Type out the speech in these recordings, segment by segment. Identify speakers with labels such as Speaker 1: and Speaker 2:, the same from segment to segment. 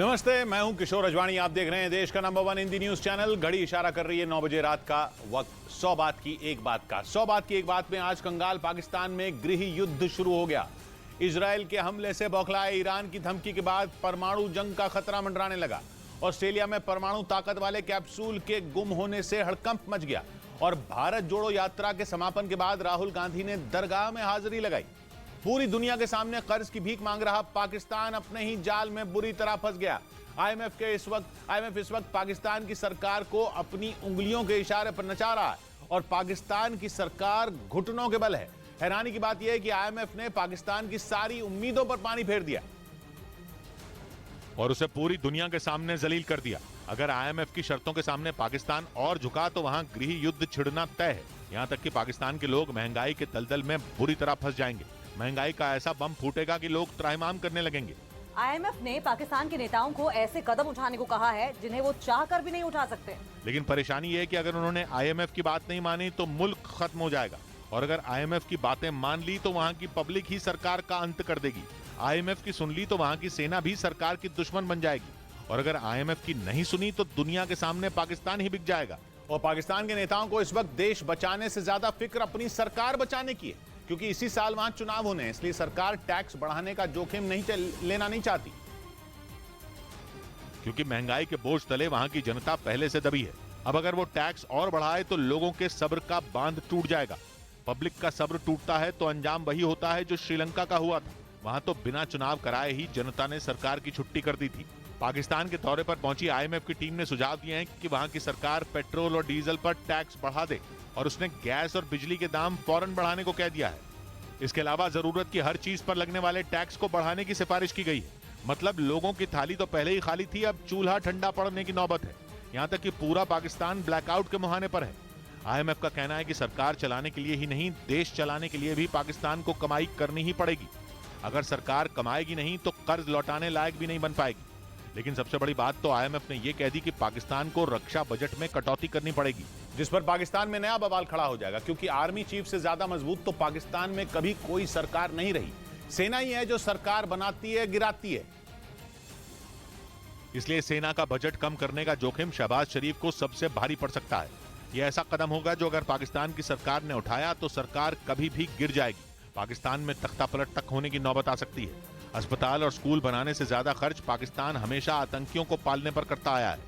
Speaker 1: नमस्ते, मैं हूं किशोर अजवाणी। आप देख रहे हैं देश का नंबर 1 हिंदी न्यूज चैनल। घड़ी इशारा कर रही है 9 बजे रात का वक्त। 100 बात की एक बात का 100 बात की एक बात में आज कंगाल पाकिस्तान में गृह युद्ध शुरू हो गया। इजरायल के हमले से बौखलाए ईरान की धमकी के बाद परमाणु जंग का खतरा मंडराने लगा। ऑस्ट्रेलिया में परमाणु ताकत वाले कैप्सूल के गुम होने से हड़कंप मच गया और भारत जोड़ो यात्रा के समापन के बाद राहुल गांधी ने दरगाह में हाजिरी लगाई। पूरी दुनिया के सामने कर्ज की भीख मांग रहा पाकिस्तान अपने ही जाल में बुरी तरह फंस गया। आईएमएफ इस वक्त पाकिस्तान की सरकार को अपनी उंगलियों के इशारे पर नचा रहा है और पाकिस्तान की सरकार घुटनों के बल है। हैरानी की बात यह है कि आईएमएफ ने पाकिस्तान की सारी उम्मीदों पर पानी फेर दिया
Speaker 2: और उसे पूरी दुनिया के सामने जलील कर दिया। अगर आईएमएफ की शर्तों के सामने पाकिस्तान और झुका तो वहां गृह युद्ध छिड़ना तय है। यहां तक कि पाकिस्तान के लोग महंगाई के दलदल में बुरी तरह फंस जाएंगे। महंगाई का ऐसा बम फूटेगा कि लोग त्राहिमाम करने लगेंगे।
Speaker 3: आईएमएफ ने पाकिस्तान के नेताओं को ऐसे कदम उठाने को कहा है जिन्हें वो चाहकर भी नहीं उठा सकते।
Speaker 2: लेकिन परेशानी ये है कि अगर उन्होंने आईएमएफ की बात नहीं मानी तो मुल्क खत्म हो जाएगा और अगर आईएमएफ की बातें मान ली तो वहां की पब्लिक ही सरकार का अंत कर देगी। आईएमएफ की सुन ली तो वहां की सेना भी सरकार की दुश्मन बन जाएगी और अगर आईएमएफ की नहीं सुनी तो दुनिया के सामने पाकिस्तान ही बिक जाएगा।
Speaker 1: और पाकिस्तान के नेताओं को इस वक्त देश बचाने से ज्यादा फिक्र अपनी सरकार बचाने की है, क्योंकि इसी साल वहां चुनाव होने हैं। इसलिए सरकार टैक्स बढ़ाने का जोखिम लेना नहीं चाहती,
Speaker 2: क्योंकि महंगाई के बोझ तले वहां की जनता पहले से दबी है। अब अगर वो टैक्स और बढ़ाए तो लोगों के सब्र का बांध टूट जाएगा। पब्लिक का सब्र टूटता है तो अंजाम वही होता है जो श्रीलंका का हुआ था। वहां तो बिना चुनाव कराए ही जनता ने सरकार की छुट्टी कर दी थी। पाकिस्तान के दौरे पर पहुंची आईएमएफ की टीम ने सुझाव दिए हैं कि वहां की सरकार पेट्रोल और डीजल पर टैक्स बढ़ा दे और उसने गैस और बिजली के दाम फौरन बढ़ाने को कह दिया है। इसके अलावा जरूरत की हर चीज पर लगने वाले टैक्स को बढ़ाने की सिफारिश की गई है। मतलब लोगों की थाली तो पहले ही खाली थी, अब चूल्हा ठंडा पड़ने की नौबत है। यहां तक कि पूरा पाकिस्तान ब्लैकआउट के मुहाने पर है। आईएमएफ का कहना है कि सरकार चलाने के लिए ही नहीं, देश चलाने के लिए भी पाकिस्तान को कमाई करनी ही पड़ेगी। अगर सरकार कमाएगी नहीं तो कर्ज लौटाने लायक भी नहीं बन पाएगी। लेकिन सबसे बड़ी बात तो आईएमएफ ने यह कह दी कि पाकिस्तान को रक्षा बजट में कटौती करनी पड़ेगी,
Speaker 1: जिस पर पाकिस्तान में नया बवाल खड़ा हो जाएगा, क्योंकि आर्मी चीफ से ज्यादा मजबूत तो पाकिस्तान में कभी कोई सरकार नहीं रही। सेना ही है जो सरकार बनाती है, गिराती है।
Speaker 2: इसलिए सेना का बजट कम करने का जोखिम शहबाज शरीफ को सबसे भारी पड़ सकता है। यह ऐसा कदम होगा जो अगर पाकिस्तान की सरकार ने उठाया तो सरकार कभी भी गिर जाएगी। पाकिस्तान में तख्ता पलट तक होने की नौबत आ सकती है। अस्पताल और स्कूल बनाने से ज्यादा खर्च पाकिस्तान हमेशा आतंकियों को पालने पर करता आया है।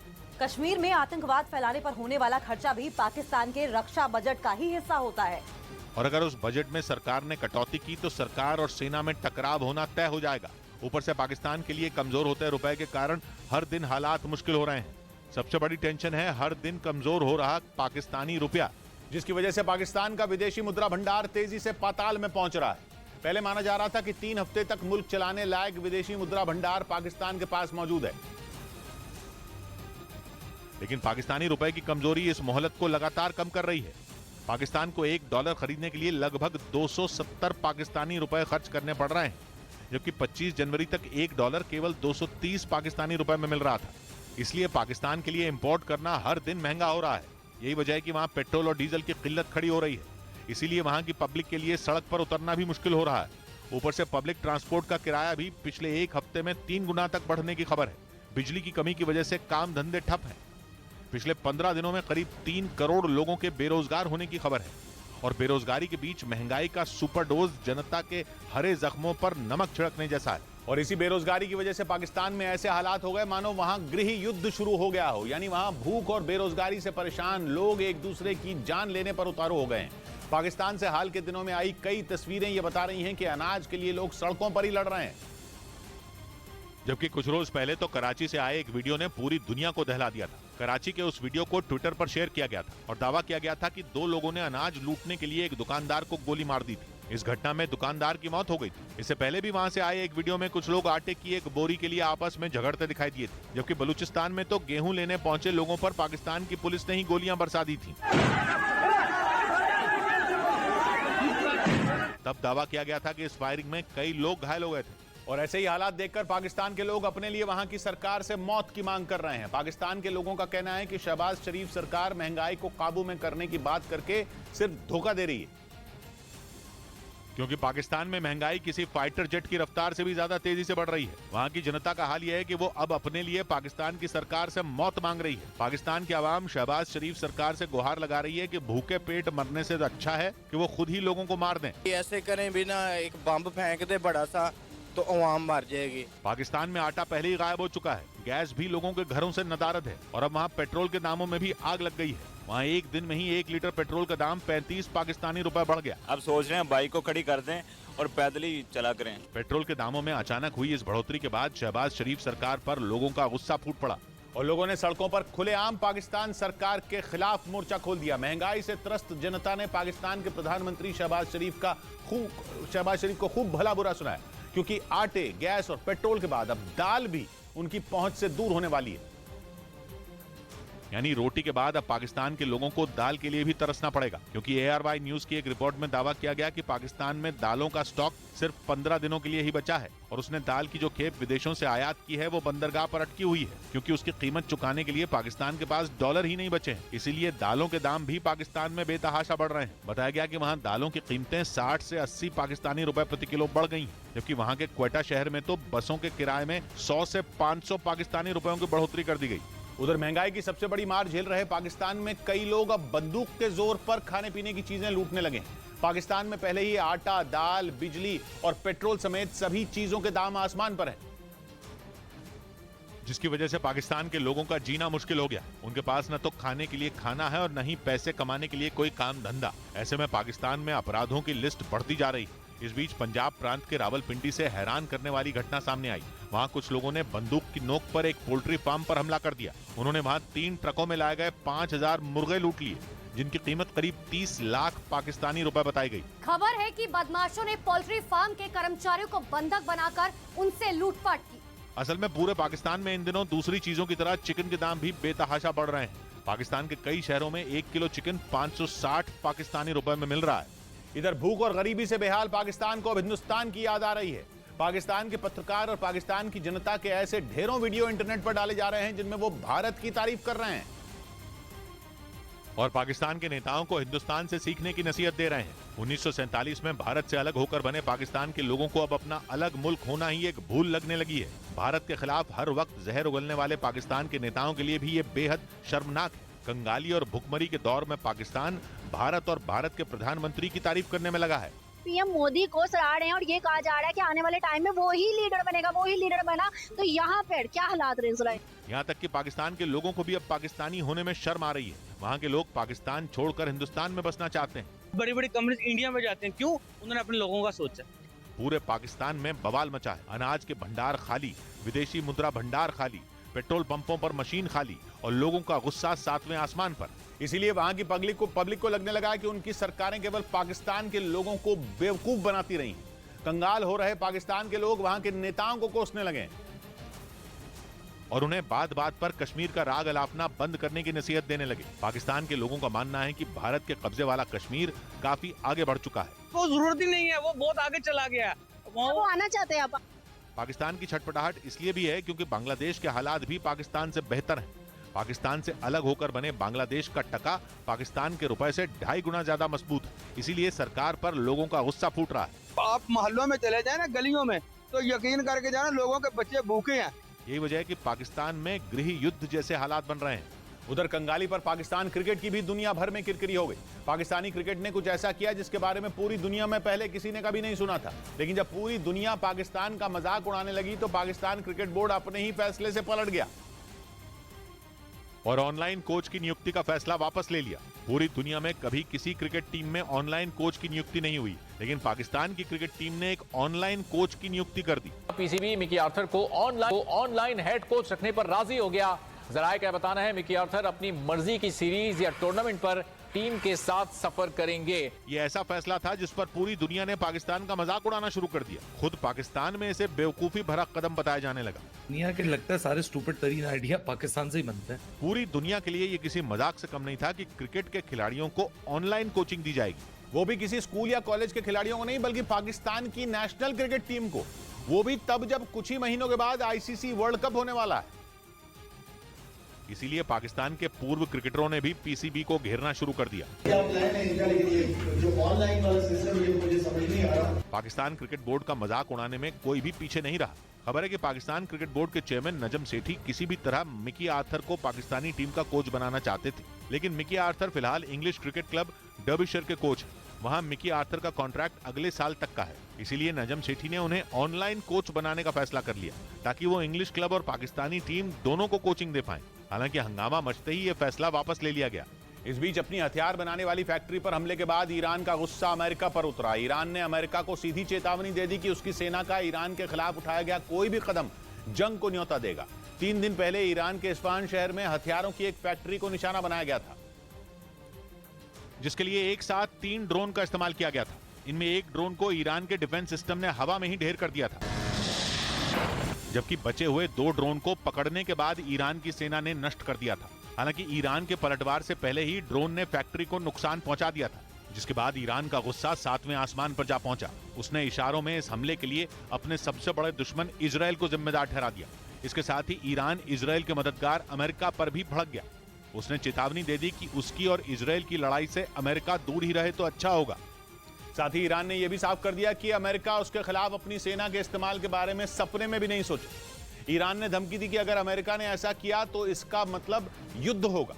Speaker 3: कश्मीर में आतंकवाद फैलाने पर होने वाला खर्चा भी पाकिस्तान के रक्षा बजट का ही हिस्सा होता है।
Speaker 2: और अगर उस बजट में सरकार ने कटौती की तो सरकार और सेना में टकराव होना तय हो जाएगा। ऊपर से पाकिस्तान के लिए कमजोर होते रुपए के कारण हर दिन हालात मुश्किल हो रहे हैं। सबसे बड़ी टेंशन है हर दिन कमजोर हो रहा पाकिस्तानी रुपया,
Speaker 1: जिसकी वजह से पाकिस्तान का विदेशी मुद्रा भंडार तेजी से पाताल में पहुंच रहा है। पहले माना जा रहा था कि 3 हफ्ते तक मुल्क चलाने लायक विदेशी मुद्रा भंडार पाकिस्तान के पास मौजूद है,
Speaker 2: लेकिन पाकिस्तानी रुपए की कमजोरी इस मोहलत को लगातार कम कर रही है। पाकिस्तान को $1 खरीदने के लिए लगभग 270 पाकिस्तानी रुपए खर्च करने पड़ रहे हैं, जबकि 25 जनवरी तक $1 केवल 230 पाकिस्तानी रुपए में मिल रहा था। इसलिए पाकिस्तान के लिए इंपोर्ट करना हर दिन महंगा हो रहा है। यही वजह है कि वहां पेट्रोल और डीजल की किल्लत खड़ी हो रही है। इसीलिए वहां की पब्लिक के लिए सड़क पर उतरना भी मुश्किल हो रहा है। ऊपर से पब्लिक ट्रांसपोर्ट का किराया भी पिछले 1 हफ्ते में 3 गुना तक बढ़ने की खबर है। बिजली की कमी की वजह से काम धंधे ठप हैं। पिछले 15 दिनों में करीब 3 करोड़ लोगों के बेरोजगार होने की खबर है और बेरोजगारी के बीच महंगाई का सुपर डोज जनता के हरे जख्मों पर नमक छिड़कने जैसा है।
Speaker 1: और इसी बेरोजगारी की वजह से पाकिस्तान में ऐसे हालात हो गए मानो वहां गृह युद्ध शुरू हो गया हो। यानी वहां भूख और बेरोजगारी से परेशान लोग एक दूसरे की जान लेने पर उतारू हो गए हैं। पाकिस्तान से हाल के दिनों में आई कई तस्वीरें ये बता रही हैं कि अनाज के लिए लोग सड़कों पर ही लड़ रहे हैं।
Speaker 2: जबकि कुछ रोज पहले तो कराची से आए एक वीडियो ने पूरी दुनिया को दहला दिया था। कराची के उस वीडियो को ट्विटर पर शेयर किया गया था और दावा किया गया था कि 2 लोगों ने अनाज लूटने के लिए एक दुकानदार को गोली मार दी थी। इस घटना में दुकानदार की मौत हो गई थी। इससे पहले भी वहां से आए एक वीडियो में कुछ लोग आटे की एक बोरी के लिए आपस में झगड़ते दिखाई दिए थे। जबकि बलूचिस्तान में तो गेहूं लेने पहुंचे लोगों पर पाकिस्तान की पुलिस ने ही गोलियां बरसा दी थी। तब दावा किया गया था कि इस फायरिंग में कई लोग घायल हो गए थे।
Speaker 1: और ऐसे ही हालात देखकर पाकिस्तान के लोग अपने लिए वहां की सरकार से मौत की मांग कर रहे हैं। पाकिस्तान के लोगों का कहना है कि शहबाज शरीफ सरकार महंगाई को काबू में करने की बात करके सिर्फ धोखा दे रही है।
Speaker 2: क्योंकि पाकिस्तान में महंगाई किसी फाइटर जेट की रफ्तार से भी ज्यादा तेजी से बढ़ रही है। वहाँ की जनता का हाल यह है कि वो अब अपने लिए पाकिस्तान की सरकार से मौत मांग रही है। पाकिस्तान की आवाम शहबाज शरीफ सरकार से गुहार लगा रही है कि भूखे पेट मरने से अच्छा है कि वो खुद ही लोगों को मार दें।
Speaker 4: ऐसे करें बिना एक बम फेंक दे बड़ा सा तो अवाम मर जाएगी।
Speaker 2: पाकिस्तान में आटा पहले ही गायब हो चुका है, गैस भी लोगों के घरों से नदारद है और अब वहाँ पेट्रोल के दामों में भी आग लग गई है। वहाँ एक दिन में ही 1 लीटर पेट्रोल का दाम 35 पाकिस्तानी रुपए बढ़ गया।
Speaker 5: अब सोच रहे हैं बाइक को खड़ी कर दें और पैदल ही चला करें।
Speaker 2: पेट्रोल के दामों में अचानक हुई इस बढ़ोतरी के बाद शहबाज शरीफ सरकार पर लोगों का गुस्सा फूट पड़ा
Speaker 1: और लोगों ने सड़कों पर खुलेआम पाकिस्तान सरकार के खिलाफ मोर्चा खोल दिया। महंगाई से त्रस्त जनता ने पाकिस्तान के प्रधानमंत्री शहबाज शरीफ को खूब भला बुरा सुनाया, क्योंकि आटे, गैस और पेट्रोल के बाद अब दाल भी उनकी पहुंच से दूर होने वाली है।
Speaker 2: यानी रोटी के बाद अब पाकिस्तान के लोगों को दाल के लिए भी तरसना पड़ेगा, क्योंकि ARY न्यूज की एक रिपोर्ट में दावा किया गया कि पाकिस्तान में दालों का स्टॉक सिर्फ 15 दिनों के लिए ही बचा है और उसने दाल की जो खेप विदेशों से आयात की है वो बंदरगाह पर अटकी हुई है, क्योंकि उसकी कीमत चुकाने के लिए पाकिस्तान के पास डॉलर ही नहीं बचे हैं। इसीलिए दालों के दाम भी पाकिस्तान में बेतहाशा बढ़ रहे हैं। बताया गया कि वहाँ दालों की कीमतें 60 से 80 पाकिस्तानी रुपए प्रति किलो बढ़ गई हैं, जबकि वहाँ के क्वेटा शहर में तो बसों के किराए में 100 से 500 पाकिस्तानी रुपयों की बढ़ोतरी कर दी गई।
Speaker 1: उधर महंगाई की सबसे बड़ी मार झेल रहे पाकिस्तान में कई लोग अब बंदूक के जोर पर खाने पीने की चीजें लूटने लगे हैं। पाकिस्तान में पहले ही आटा, दाल, बिजली और पेट्रोल समेत सभी चीजों के दाम आसमान पर हैं,
Speaker 2: जिसकी वजह से पाकिस्तान के लोगों का जीना मुश्किल हो गया। उनके पास न तो खाने के लिए खाना है और न ही पैसे कमाने के लिए कोई काम धंधा। ऐसे में पाकिस्तान में अपराधों की लिस्ट बढ़ती जा रही है। इस बीच पंजाब प्रांत के रावलपिंडी से हैरान करने वाली घटना सामने आई। वहां कुछ लोगों ने बंदूक की नोक पर एक पोल्ट्री फार्म पर हमला कर दिया। उन्होंने वहां 3 ट्रकों में लाए गए 5000 मुर्गे लूट लिए, जिनकी कीमत करीब 30 लाख पाकिस्तानी रुपए बताई गई।
Speaker 6: खबर है कि बदमाशों ने पोल्ट्री फार्म के कर्मचारियों को बंधक बनाकर उनसे लूटपाट की।
Speaker 2: असल में पूरे पाकिस्तान में इन दिनों दूसरी चीजों की तरह चिकन के दाम भी बेतहाशा बढ़ रहे हैं। पाकिस्तान के कई शहरों में 1 किलो चिकन 560 पाकिस्तानी रुपए में मिल रहा है।
Speaker 1: इधर भूख और गरीबी से बेहाल पाकिस्तान को अब हिंदुस्तान की याद आ रही है। पाकिस्तान के पत्रकार और पाकिस्तान की जनता के ऐसे ढेरों वीडियो इंटरनेट पर डाले जा रहे हैं जिनमें वो भारत की तारीफ कर रहे हैं
Speaker 2: और पाकिस्तान के नेताओं को हिंदुस्तान से सीखने की नसीहत दे रहे हैं। 1947 में भारत से अलग होकर बने पाकिस्तान के लोगों को अब अपना अलग मुल्क होना ही एक भूल लगने लगी है। भारत के खिलाफ हर वक्त जहर उगलने वाले पाकिस्तान के नेताओं के लिए भी ये बेहद शर्मनाक है। कंगाली और भुखमरी के दौर में पाकिस्तान भारत और भारत के प्रधानमंत्री की तारीफ करने में लगा है।
Speaker 7: पीएम मोदी को सराह रहे हैं और ये कहा जा रहा है कि आने वाले टाइम में वो ही लीडर बनेगा, वो ही लीडर बना। तो यहाँ पर क्या हालात रहे?
Speaker 2: यहाँ तक कि पाकिस्तान के लोगों को भी अब पाकिस्तानी होने में शर्म आ रही है। वहाँ के लोग पाकिस्तान छोड़कर हिंदुस्तान में बसना चाहते हैं।
Speaker 8: बड़ी बड़ी कंपनी इंडिया में जाते हैं, क्यों? उन्होंने अपने लोगों का सोचा।
Speaker 2: पूरे पाकिस्तान में बवाल मचा है। अनाज के भंडार खाली, विदेशी मुद्रा भंडार खाली, पेट्रोल पंपों पर मशीन खाली और लोगों का गुस्सा 7वें आसमान पर।
Speaker 1: इसीलिए वहां की पब्लिक को लगने लगा कि उनकी सरकारें केवल पाकिस्तान के लोगों को बेवकूफ बनाती रही हैं। कंगाल हो रहे पाकिस्तान के लोग वहां के नेताओं को कोसने लगे
Speaker 2: और उन्हें बात बात पर कश्मीर का राग अलापना बंद करने की नसीहत देने लगे। पाकिस्तान के लोगों का मानना है कि भारत के कब्जे वाला कश्मीर काफी आगे बढ़ चुका है।
Speaker 8: वो जरूरत ही नहीं है, वो बहुत आगे चला गया है।
Speaker 7: वो आना चाहते हैं।
Speaker 2: पाकिस्तान की छटपटाहट इसलिए भी है क्योंकि बांग्लादेश के हालात भी पाकिस्तान से बेहतर हैं। पाकिस्तान से अलग होकर बने बांग्लादेश का टका पाकिस्तान के रुपए से 2.5 गुना ज्यादा मजबूत है। इसीलिए सरकार पर लोगों का गुस्सा फूट रहा है।
Speaker 9: आप मोहल्लों में चले जाए ना, गलियों में, तो यकीन करके जाना लोगों के बच्चे भूखे हैं।
Speaker 2: यही वजह है कि पाकिस्तान में गृह युद्ध जैसे हालात बन रहे हैं।
Speaker 1: उधर कंगाली पर पाकिस्तान क्रिकेट की भी दुनिया भर में किरकिरी हो गई। पाकिस्तानी क्रिकेट ने कुछ ऐसा किया जिसके बारे में पूरी दुनिया में पहले किसी ने कभी नहीं सुना था। लेकिन जब पूरी दुनिया पाकिस्तान का मजाक उड़ाने लगी तो पाकिस्तान क्रिकेट बोर्ड अपने ही फैसले से पलट गया
Speaker 2: और ऑनलाइन कोच की नियुक्ति का फैसला वापस ले लिया। पूरी दुनिया में कभी किसी क्रिकेट टीम में ऑनलाइन कोच की नियुक्ति नहीं हुई, लेकिन पाकिस्तान की क्रिकेट टीम ने एक ऑनलाइन कोच की नियुक्ति कर दी।
Speaker 10: पीसीबी मिकी आर्थर को ऑनलाइन हेड कोच रखने पर राजी हो गया। जराये का बताना है मिकी आर्थर अपनी मर्जी की सीरीज या टूर्नामेंट पर टीम के साथ सफर करेंगे।
Speaker 2: ये ऐसा फैसला था जिस पर पूरी दुनिया ने पाकिस्तान का मजाक उड़ाना शुरू कर दिया। खुद पाकिस्तान में इसे बेवकूफी भरा कदम बताया जाने लगा।
Speaker 11: दुनिया के लगता है सारे स्टूपिड तरीन आइडिया पाकिस्तान से ही बनते हैं।
Speaker 2: पूरी दुनिया के लिए ये किसी मजाक से कम नहीं था कि क्रिकेट के खिलाड़ियों को ऑनलाइन कोचिंग दी जाएगी।
Speaker 1: वो भी किसी स्कूल या कॉलेज के खिलाड़ियों को नहीं, बल्कि पाकिस्तान की नेशनल क्रिकेट टीम को। वो भी तब जब कुछ ही महीनों के बाद आईसीसी वर्ल्ड कप होने वाला है।
Speaker 2: इसीलिए पाकिस्तान के पूर्व क्रिकेटरों ने भी पीसीबी को घेरना शुरू कर दिया। पाकिस्तान क्रिकेट बोर्ड का मजाक उड़ाने में कोई भी पीछे नहीं रहा। खबर है कि पाकिस्तान क्रिकेट बोर्ड के चेयरमैन नजम सेठी किसी भी तरह मिकी आर्थर को पाकिस्तानी टीम का कोच बनाना चाहते थे, लेकिन मिकी आर्थर फिलहाल इंग्लिश क्रिकेट क्लब डर्बीशायर के कोच हैं। वहां मिकी आर्थर का कॉन्ट्रैक्ट अगले साल तक का है, इसीलिए नजम सेठी ने उन्हें ऑनलाइन कोच बनाने का फैसला कर लिया ताकि वो इंग्लिश क्लब और पाकिस्तानी टीम दोनों को कोचिंग दे पाएं। हालांकि हंगामा मचते ही ये फैसला वापस ले लिया गया।
Speaker 1: इस बीच अपनी हथियार बनाने वाली फैक्ट्री पर हमले के बाद ईरान का गुस्सा अमेरिका पर उतरा। ईरान ने अमेरिका को सीधी चेतावनी दे दी कि उसकी सेना का ईरान के खिलाफ उठाया गया कोई भी कदम जंग को न्योता देगा। 3 दिन पहले ईरान के इस्फहान शहर में हथियारों की एक फैक्ट्री को निशाना बनाया गया था,
Speaker 2: जिसके लिए एक साथ 3 ड्रोन का इस्तेमाल किया गया था। इनमें एक ड्रोन को ईरान के डिफेंस सिस्टम ने हवा में ही ढेर कर दिया था, जबकि बचे हुए 2 ड्रोन को पकड़ने के बाद ईरान की सेना ने नष्ट कर दिया था। हालांकि ईरान के पलटवार से पहले ही ड्रोन ने फैक्ट्री को नुकसान पहुंचा दिया था, जिसके बाद ईरान का गुस्सा 7वें आसमान पर जा पहुंचा। उसने इशारों में इस हमले के लिए अपने सबसे बड़े दुश्मन इजराइल को जिम्मेदार ठहरा दिया। इसके साथ ही ईरान इजराइल के मददगार अमेरिका पर भी भड़क गया। उसने चेतावनी दे दी कि उसकी और इजराइल की लड़ाई से अमेरिका दूर ही रहे तो अच्छा होगा।
Speaker 1: साथ ही ईरान ने यह भी साफ कर दिया कि अमेरिका उसके खिलाफ अपनी सेना के इस्तेमाल के बारे में सपने में भी नहीं सोचा। ईरान ने धमकी दी कि अगर अमेरिका ने ऐसा किया तो इसका मतलब युद्ध होगा,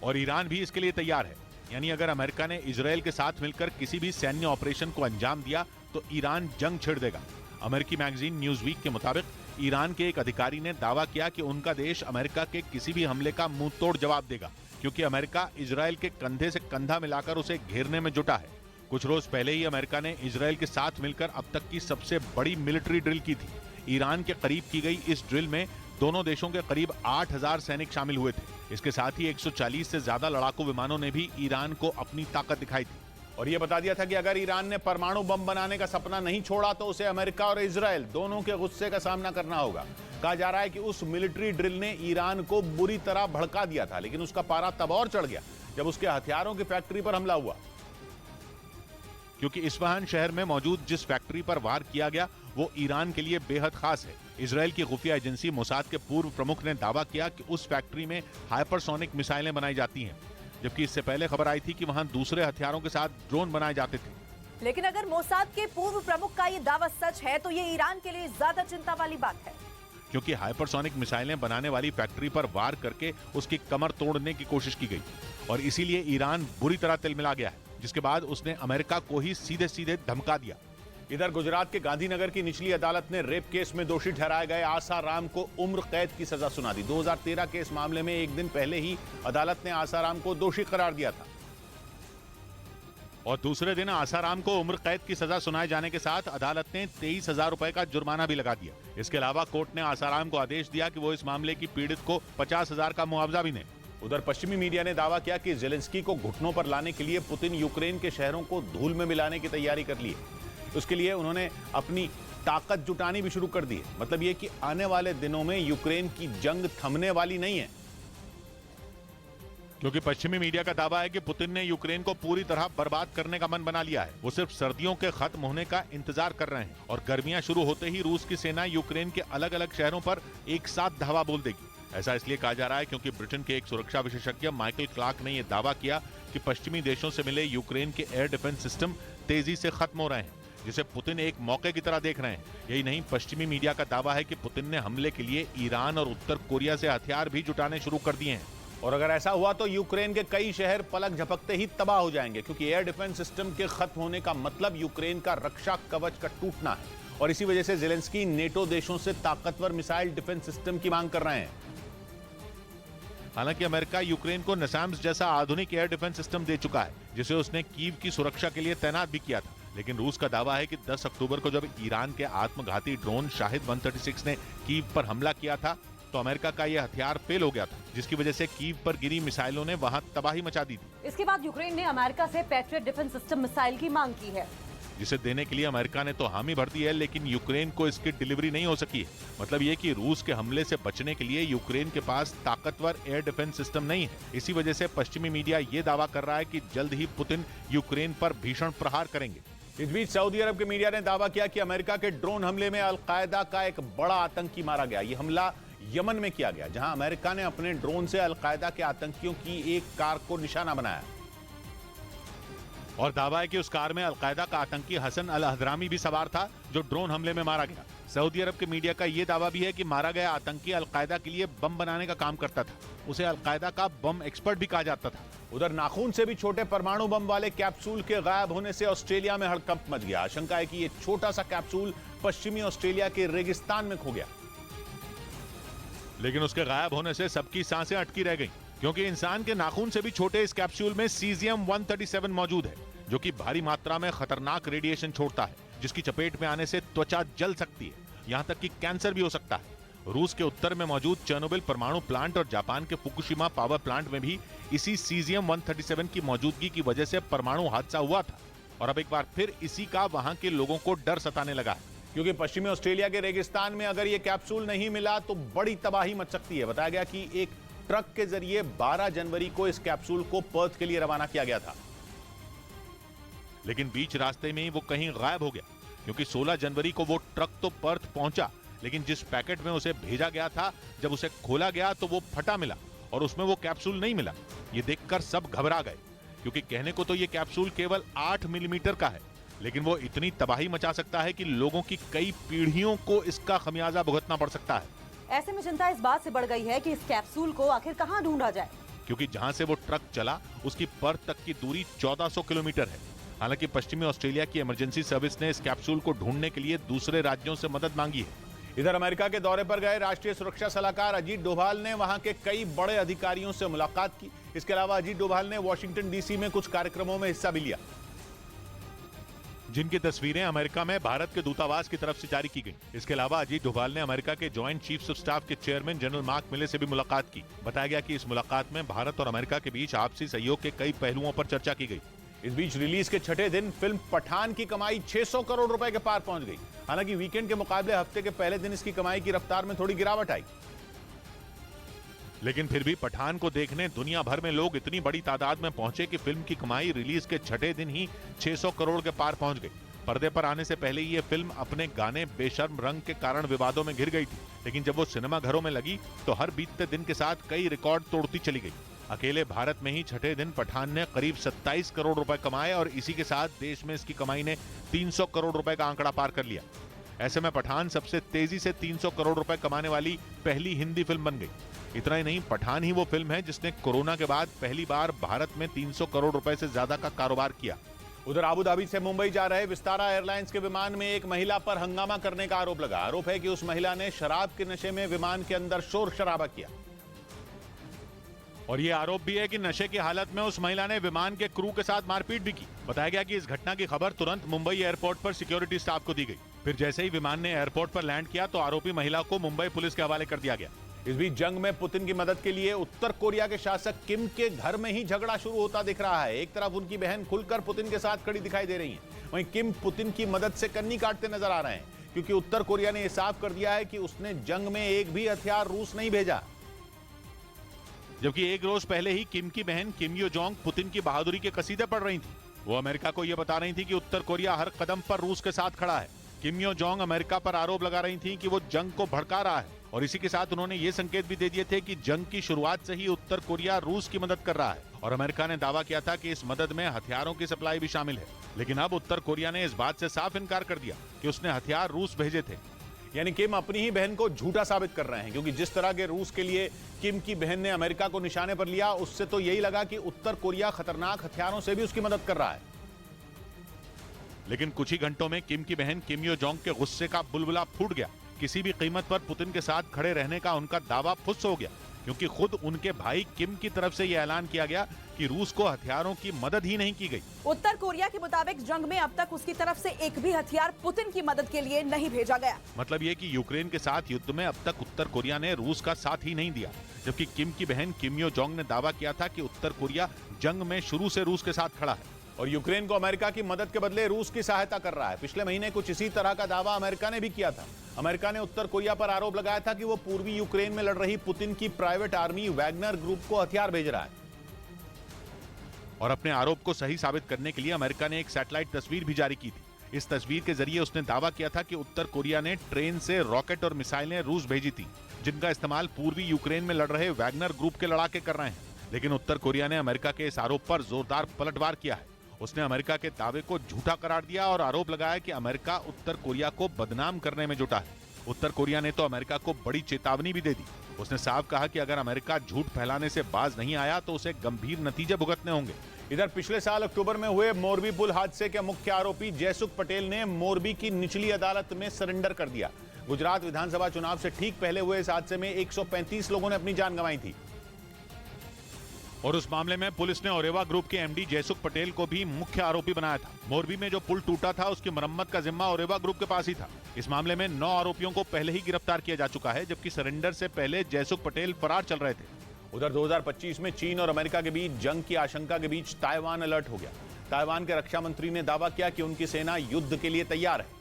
Speaker 2: और ईरान भी इसके लिए तैयार है। यानी अगर अमेरिका ने इजराइल के साथ मिलकर किसी भी सैन्य ऑपरेशन को अंजाम दिया तो ईरान जंग छेड़ देगा। अमेरिकी मैगजीन न्यूज वीक के मुताबिक ईरान के एक अधिकारी ने दावा किया कि उनका देश अमेरिका के किसी भी हमले का मुंह तोड़ जवाब देगा, क्योंकि अमेरिका इजराइल के कंधे से कंधा मिलाकर उसे घेरने में जुटा है। कुछ रोज पहले ही अमेरिका ने इजराइल के साथ मिलकर अब तक की सबसे बड़ी मिलिट्री ड्रिल की थी। ईरान के करीब की गई इस ड्रिल में दोनों देशों के करीब 8000 सैनिक शामिल हुए थे। इसके साथ ही 140 से ज्यादा लड़ाकू विमानों ने भी ईरान को अपनी ताकत दिखाई थी
Speaker 1: और यह बता दिया था कि अगर ईरान ने परमाणु बम बनाने का सपना नहीं छोड़ा तो उसे अमेरिका और इजराइल दोनों के गुस्से का सामना करना होगा। कहा जा रहा है कि उस मिलिट्री ड्रिल ने ईरान को बुरी तरह भड़का दिया था, लेकिन उसका पारा तब और चढ़ गया जब उसके हथियारों की फैक्ट्री पर हमला हुआ,
Speaker 2: क्योंकि इस्फहान शहर में मौजूद जिस फैक्ट्री पर वार किया गया वो ईरान के लिए बेहद खास है। इजराइल की खुफिया एजेंसी मोसाद के पूर्व प्रमुख ने दावा किया कि उस फैक्ट्री में हाइपरसोनिक मिसाइलें बनाई जाती हैं, जबकि इससे पहले खबर आई थी कि वहां दूसरे हथियारों के साथ ड्रोन बनाए जाते थे।
Speaker 3: लेकिन अगर मोसाद के पूर्व प्रमुख का ये दावा सच है तो ये ईरान के लिए ज्यादा चिंता वाली बात है,
Speaker 2: क्योंकि हाइपरसोनिक मिसाइलें बनाने वाली फैक्ट्री पर वार करके उसकी कमर तोड़ने की कोशिश की गई और इसीलिए ईरान बुरी तरह तिलमिला गया है, जिसके बाद उसने अमेरिका को ही सीधे सीधे धमका दिया।
Speaker 1: इधर गुजरात के गांधीनगर की निचली अदालत ने रेप केस में दोषी ठहराए गए आसाराम को उम्र कैद की सजा सुना दी। 2013 के इस मामले में एक दिन पहले ही अदालत ने आसाराम को दोषी करार दिया था
Speaker 2: और दूसरे दिन आसाराम को उम्र कैद की सजा सुनाए जाने के साथ अदालत ने 23,000 रुपए का जुर्माना भी लगा दिया। इसके अलावा कोर्ट ने आसाराम को आदेश दिया कि वो इस मामले की पीड़ित को 50,000 का मुआवजा भी दें।
Speaker 1: उधर पश्चिमी मीडिया ने दावा किया कि जेलेंस्की को घुटनों पर लाने के लिए पुतिन यूक्रेन के शहरों को धूल में मिलाने की तैयारी कर ली है। उसके लिए उन्होंने अपनी ताकत जुटानी भी शुरू कर दी है। मतलब ये कि आने वाले दिनों में यूक्रेन की जंग थमने वाली नहीं है,
Speaker 2: क्योंकि पश्चिमी मीडिया का दावा है कि पुतिन ने यूक्रेन को पूरी तरह बर्बाद करने का मन बना लिया है। वो सिर्फ सर्दियों के खत्म होने का इंतजार कर रहे हैं और गर्मियां शुरू होते ही रूस की सेना यूक्रेन के अलग अलग शहरों पर एक साथ धावा बोल देगी। ऐसा इसलिए कहा जा रहा है क्योंकि ब्रिटेन के एक सुरक्षा विशेषज्ञ माइकल क्लार्क ने यह दावा किया कि पश्चिमी देशों से मिले यूक्रेन के एयर डिफेंस सिस्टम तेजी से खत्म हो रहे हैं, जिसे पुतिन एक मौके की तरह देख रहे हैं। यही नहीं, पश्चिमी मीडिया का दावा है कि पुतिन ने हमले के लिए ईरान और उत्तर कोरिया से हथियार भी जुटाने शुरू कर दिए हैं।
Speaker 1: और अगर ऐसा हुआ तो यूक्रेन के कई शहर पलक झपकते ही तबाह हो जाएंगे, क्योंकि एयर डिफेंस सिस्टम के खत्म होने का मतलब यूक्रेन का रक्षा कवच का टूटना है। और इसी वजह से जेलेंस्की नेटो देशों से ताकतवर मिसाइल डिफेंस सिस्टम की मांग कर रहे हैं।
Speaker 2: हालांकि अमेरिका यूक्रेन को नसाम्स जैसा आधुनिक एयर डिफेंस सिस्टम दे चुका है, जिसे उसने कीव की सुरक्षा के लिए तैनात भी किया था। लेकिन रूस का दावा है कि 10 अक्टूबर को जब ईरान के आत्मघाती ड्रोन शाहिद 136 ने कीव पर हमला किया था तो अमेरिका का यह हथियार फेल हो गया था, जिसकी वजह से कीव पर गिरी मिसाइलों ने वहां तबाही मचा दी थी।
Speaker 3: इसके बाद यूक्रेन ने अमेरिका से पैट्रियट डिफेंस सिस्टम मिसाइल की मांग की है,
Speaker 2: जिसे देने के लिए अमेरिका ने तो हामी भर दी है, लेकिन यूक्रेन को इसकी डिलीवरी नहीं हो सकी है। मतलब ये कि रूस के हमले से बचने के लिए यूक्रेन के पास ताकतवर एयर डिफेंस सिस्टम नहीं है। इसी वजह से पश्चिमी मीडिया ये दावा कर रहा है कि जल्द ही पुतिन यूक्रेन पर भीषण प्रहार करेंगे।
Speaker 1: इस बीच सऊदी अरब के मीडिया ने दावा किया कि अमेरिका के ड्रोन हमले में अल कायदा का एक बड़ा आतंकी मारा गया। ये हमला यमन में किया गया, जहां अमेरिका ने अपने ड्रोन से अलकायदा के आतंकियों की एक कार को निशाना बनाया
Speaker 2: और दावा है कि उस कार में अलकायदा का आतंकी हसन अल हदरामी भी सवार था, जो ड्रोन हमले में मारा गया। सऊदी अरब के मीडिया का यह दावा भी है कि मारा गया आतंकी अलकायदा के लिए बम बनाने का काम करता था। उसे अलकायदा का बम एक्सपर्ट भी कहा जाता था।
Speaker 1: उधर नाखून से भी छोटे परमाणु बम वाले कैप्सूल के गायब होने से ऑस्ट्रेलिया में हड़कंप मच गया। आशंका है कि यह छोटा सा कैप्सूल पश्चिमी ऑस्ट्रेलिया के रेगिस्तान में खो गया।
Speaker 2: लेकिन उसके गायब होने से सबकी सांसें अटकी रह गईं, क्योंकि इंसान के नाखून से भी छोटे इस कैप्सूल में सीजियम 137 मौजूद है, जो कि भारी मात्रा में खतरनाक रेडिएशन छोड़ता है, जिसकी चपेट में आने से त्वचा जल सकती है, यहां तक कि कैंसर भी हो सकता है। रूस के उत्तर में मौजूद चेर्नोबिल परमाणु प्लांट और जापान के फुकुशिमा पावर प्लांट में भी इसी सीजियम 137 की मौजूदगी की वजह से परमाणु हादसा हुआ था, और अब एक बार फिर इसी का वहां के लोगों को डर सताने लगा है,
Speaker 1: क्योंकि पश्चिमी ऑस्ट्रेलिया के रेगिस्तान में अगर यह कैप्सूल नहीं मिला तो बड़ी तबाही मच सकती है। बताया गया कि एक ट्रक के जरिए 12 जनवरी को इस कैप्सूल को पर्थ के लिए रवाना किया गया था,
Speaker 2: लेकिन बीच रास्ते में ही वो कहीं गायब हो गया, क्योंकि 16 जनवरी को वो ट्रक तो पर्थ पहुंचा, लेकिन जिस पैकेट में उसे भेजा गया था, जब उसे खोला गया तो वो फटा मिला और उसमें वो कैप्सूल नहीं मिला। ये देखकर सब घबरा गए, क्योंकि कहने को तो ये कैप्सूल केवल 8 मिलीमीटर का है, लेकिन वो इतनी तबाही मचा सकता है कि लोगों की कई पीढ़ियों को इसका खमियाजा भुगतना पड़ सकता है।
Speaker 3: ऐसे में चिंता इस बात से बढ़ गई है कि इस कैप्सूल को आखिर कहां ढूंढा जाए,
Speaker 2: क्योंकि जहां से वो ट्रक चला उसकी पर्थ तक की दूरी 1400 किलोमीटर है। हालांकि पश्चिमी ऑस्ट्रेलिया की इमरजेंसी सर्विस ने इस कैप्सूल को ढूंढने के लिए दूसरे राज्यों से मदद मांगी है।
Speaker 1: इधर अमेरिका के दौरे पर गए राष्ट्रीय सुरक्षा सलाहकार अजीत डोभाल ने वहां के कई बड़े अधिकारियों से मुलाकात की। इसके अलावा अजीत डोभाल ने वॉशिंगटन डीसी में कुछ कार्यक्रमों में हिस्सा भी लिया,
Speaker 2: जिनकी तस्वीरें अमेरिका में भारत के दूतावास की तरफ से जारी की गई। इसके अलावा अजीत डोभाल ने अमेरिका के जॉइंट चीफ्स ऑफ स्टाफ के चेयरमैन जनरल मार्क मिले से भी मुलाकात की। बताया गया कि इस मुलाकात में भारत और अमेरिका के बीच आपसी सहयोग के कई पहलुओं पर चर्चा की गई।
Speaker 1: इस बीच रिलीज के छठे दिन फिल्म पठान की कमाई 600 करोड़ रुपए के पार पहुंच गई। हालांकि वीकेंड के मुकाबले हफ्ते के पहले दिन इसकी कमाई की रफ्तार में थोड़ी गिरावट आई,
Speaker 2: लेकिन फिर भी पठान को देखने दुनिया भर में लोग इतनी बड़ी तादाद में पहुंचे कि फिल्म की कमाई रिलीज के छठे दिन ही 600 करोड़ के पार पहुंच गई। पर्दे पर आने से पहले ये फिल्म अपने गाने बेशर्म रंग के कारण विवादों में घिर गई थी, लेकिन जब वो सिनेमा घरों में लगी तो हर बीतते दिन के साथ कई रिकॉर्ड तोड़ती चली गई। अकेले भारत में ही छठे दिन पठान ने करीब 27 करोड़ रुपए कमाए और इसी के साथ देश में इसकी कमाई ने 300 करोड़ रुपए का आंकड़ा पार कर लिया। ऐसे में पठान सबसे तेजी से 300 करोड़ रुपए कमाने वाली पहली हिंदी फिल्म बन गई। इतना ही नहीं, पठान ही वो फिल्म है जिसने कोरोना के बाद पहली बार भारत में 300 करोड़ रुपए से ज्यादा का कारोबार किया।
Speaker 1: उधर अबू धाबी से मुंबई जा रहे विस्तारा एयरलाइंस के विमान में एक महिला पर हंगामा करने का आरोप लगा। आरोप है कि उस महिला ने शराब के नशे में विमान के अंदर शोर शराबा किया,
Speaker 2: और ये आरोप भी है कि नशे की हालत में उस महिला ने विमान के क्रू के साथ मारपीट भी की। बताया गया कि इस घटना की खबर तुरंत मुंबई एयरपोर्ट पर सिक्योरिटी स्टाफ को दी गई। फिर जैसे ही विमान ने एयरपोर्ट पर लैंड किया तो आरोपी महिला को मुंबई पुलिस के हवाले कर दिया गया।
Speaker 1: इस बीच जंग में पुतिन की मदद के लिए उत्तर कोरिया के शासक किम के घर में ही झगड़ा शुरू होता दिख रहा है। एक तरफ उनकी बहन खुलकर पुतिन के साथ खड़ी दिखाई दे रही है, वहीं किम पुतिन की मदद से कन्नी काटते नजर आ रहे हैं, क्योंकि उत्तर कोरिया ने यह साफ कर दिया है कि उसने जंग में एक भी हथियार रूस नहीं भेजा।
Speaker 2: जबकि एक रोज पहले ही किम की बहन किम यो जोंग पुतिन की बहादुरी के कसीदे पढ़ रही थी। वो अमेरिका को यह बता रही थी कि उत्तर कोरिया हर कदम पर रूस के साथ खड़ा है। किम यो जोंग अमेरिका पर आरोप लगा रही थी कि वो जंग को भड़का रहा है, और इसी के साथ उन्होंने ये संकेत भी दे दिए थे कि जंग की शुरुआत से ही उत्तर कोरिया रूस की मदद कर रहा है, और अमेरिका ने दावा किया था कि इस मदद में हथियारों की सप्लाई भी शामिल है। लेकिन अब उत्तर कोरिया ने इस बात से साफ इनकार कर दिया कि उसने हथियार रूस भेजे थे।
Speaker 1: यानी किम अपनी ही बहन को झूठा साबित कर रहे हैं, क्योंकि जिस तरह के रूस के लिए किम की बहन ने अमेरिका को निशाने पर लिया, उससे तो यही लगा कि उत्तर कोरिया खतरनाक हथियारों से भी उसकी मदद कर रहा है।
Speaker 2: लेकिन कुछ ही घंटों में किम की बहन किम यो जोंग के गुस्से का बुलबुला फूट गया। किसी भी कीमत पर पुतिन के साथ खड़े रहने का उनका दावा फुस हो गया, क्योंकि खुद उनके भाई किम की तरफ से यह ऐलान किया गया कि रूस को हथियारों की मदद ही नहीं की गई।
Speaker 12: उत्तर कोरिया के मुताबिक जंग में अब तक उसकी तरफ से एक भी हथियार पुतिन की मदद के लिए नहीं भेजा गया।
Speaker 2: मतलब ये कि यूक्रेन के साथ युद्ध में अब तक उत्तर कोरिया ने रूस का साथ ही नहीं दिया, जबकि किम की बहन किम यो जोंग ने दावा किया था कि उत्तर कोरिया जंग में शुरू से रूस के साथ खड़ा है
Speaker 1: और यूक्रेन को अमेरिका की मदद के बदले रूस की सहायता कर रहा है। पिछले महीने कुछ इसी तरह का दावा अमेरिका ने भी किया था। अमेरिका ने उत्तर कोरिया पर आरोप लगाया था कि वो पूर्वी यूक्रेन में लड़ रही पुतिन की प्राइवेट आर्मी वैगनर ग्रुप को हथियार भेज रहा है।
Speaker 2: और अपने आरोप को सही साबित करने के लिए अमेरिका ने एक सैटेलाइट तस्वीर भी जारी की थी। इस तस्वीर के जरिए उसने दावा किया था कि उत्तर कोरिया ने ट्रेन से रॉकेट और मिसाइलें रूस भेजी थी, जिनका इस्तेमाल पूर्वी यूक्रेन में लड़ रहे वैगनर ग्रुप के लड़ाके कर रहे हैं। लेकिन उत्तर कोरिया ने अमेरिका के इस आरोप पर जोरदार पलटवार किया है। उसने अमेरिका के दावे को झूठा करार दिया और आरोप लगाया कि अमेरिका उत्तर कोरिया को बदनाम करने में जुटा है। उत्तर कोरिया ने तो अमेरिका को बड़ी चेतावनी भी दे दी। उसने साफ कहा कि अगर अमेरिका झूठ फैलाने से बाज नहीं आया तो उसे गंभीर नतीजे भुगतने होंगे।
Speaker 1: इधर पिछले साल अक्टूबर में हुए मोरबी पुल हादसे के मुख्य आरोपी जयसुख पटेल ने मोरबी की निचली अदालत में सरेंडर कर दिया। गुजरात विधानसभा चुनाव से ठीक पहले हुए इस हादसे में 135 लोगों ने अपनी जान गंवाई थी
Speaker 2: और उस मामले में पुलिस ने ओरेवा ग्रुप के एमडी जयसुख पटेल को भी मुख्य आरोपी बनाया था। मोरबी में जो पुल टूटा था उसकी मरम्मत का जिम्मा ओरेवा ग्रुप के पास ही था। इस मामले में 9 आरोपियों को पहले ही गिरफ्तार किया जा चुका है, जबकि सरेंडर से पहले जयसुख पटेल फरार चल रहे थे।
Speaker 1: उधर 2025 में चीन और अमेरिका के बीच जंग की आशंका के बीच ताइवान अलर्ट हो गया। ताइवान के रक्षा मंत्री ने दावा किया कि उनकी सेना युद्ध के लिए तैयार है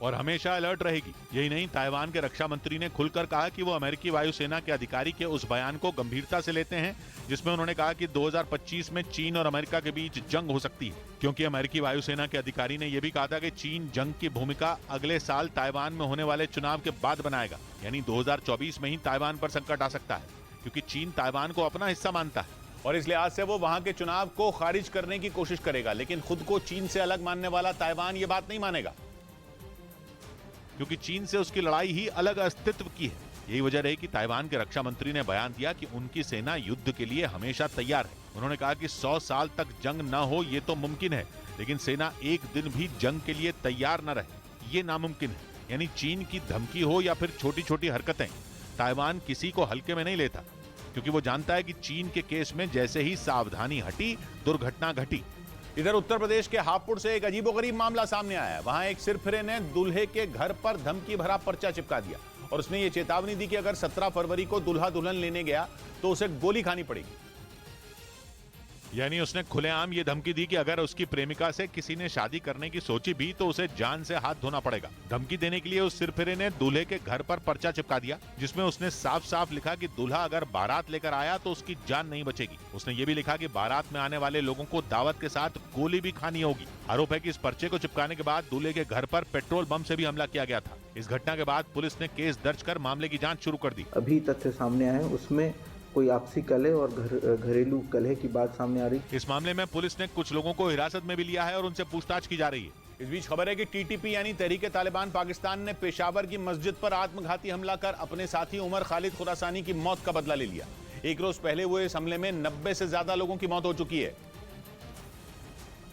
Speaker 2: और हमेशा अलर्ट रहेगी। यही नहीं, ताइवान के रक्षा मंत्री ने खुलकर कहा कि वो अमेरिकी वायुसेना के अधिकारी के उस बयान को गंभीरता से लेते हैं जिसमें उन्होंने कहा कि 2025 में चीन और अमेरिका के बीच जंग हो सकती है, क्योंकि अमेरिकी वायुसेना के अधिकारी ने यह भी कहा था कि चीन जंग की भूमिका अगले साल ताइवान में होने वाले चुनाव के बाद बनाएगा। यानी 2024 में ही ताइवान पर संकट आ सकता है, क्योंकि चीन ताइवान को अपना हिस्सा मानता है
Speaker 1: और इस लिहाज से वो वहां के चुनाव को खारिज करने की कोशिश करेगा। लेकिन खुद को चीन से अलग मानने वाला ताइवान ये बात नहीं मानेगा,
Speaker 2: क्योंकि चीन से उसकी लड़ाई ही अलग अस्तित्व की है। यही वजह रही कि ताइवान के रक्षा मंत्री ने बयान दिया कि उनकी सेना युद्ध के लिए हमेशा तैयार है। उन्होंने कहा कि 100 साल तक जंग न हो ये तो मुमकिन है, लेकिन सेना एक दिन भी जंग के लिए तैयार न रहे ये नामुमकिन है। यानी चीन की धमकी हो या फिर छोटी छोटी हरकतें, ताइवान किसी को हल्के में नहीं लेता, क्योंकि वो जानता है कि चीन के केस में जैसे ही सावधानी हटी दुर्घटना घटी।
Speaker 1: इधर उत्तर प्रदेश के हापुड़ से एक अजीबोगरीब मामला सामने आया है। वहां एक सिरफिरे ने दूल्हे के घर पर धमकी भरा पर्चा चिपका दिया और उसने ये चेतावनी दी कि अगर 17 फरवरी को दूल्हा दुल्हन लेने गया तो उसे गोली खानी पड़ेगी।
Speaker 2: यानी उसने खुलेआम ये धमकी दी कि अगर उसकी प्रेमिका से किसी ने शादी करने की सोची भी तो उसे जान से हाथ धोना पड़ेगा। धमकी देने के लिए उस सिरफिरे ने दूल्हे के घर पर पर्चा चिपका दिया, जिसमें उसने साफ साफ लिखा कि दूल्हा अगर बारात लेकर आया तो उसकी जान नहीं बचेगी। उसने ये भी लिखा कि बारात में आने वाले लोगों को दावत के साथ गोली भी खानी होगी। आरोप है कि इस पर्चे को चिपकाने के बाद दूल्हे के घर पर पेट्रोल बम से भी हमला किया गया था। इस घटना के बाद पुलिस ने केस दर्ज कर मामले की जाँच शुरू कर दी।
Speaker 13: अभी तथ्य सामने आए उसमें कोई आपसी कलह और घरेलू कलह की बात सामने आ रही।
Speaker 2: इस मामले में पुलिस ने कुछ लोगों को हिरासत में भी लिया है और उनसे पूछताछ की जा रही है।
Speaker 1: इस बीच खबर है कि टीटीपी यानी तहरीके तालिबान पाकिस्तान ने पेशावर की मस्जिद पर आत्मघाती हमला कर अपने साथी उमर खालिद खुरासानी की मौत का बदला ले लिया। एक रोज पहले हुए इस हमले में 90 से ज्यादा लोगों की मौत हो चुकी है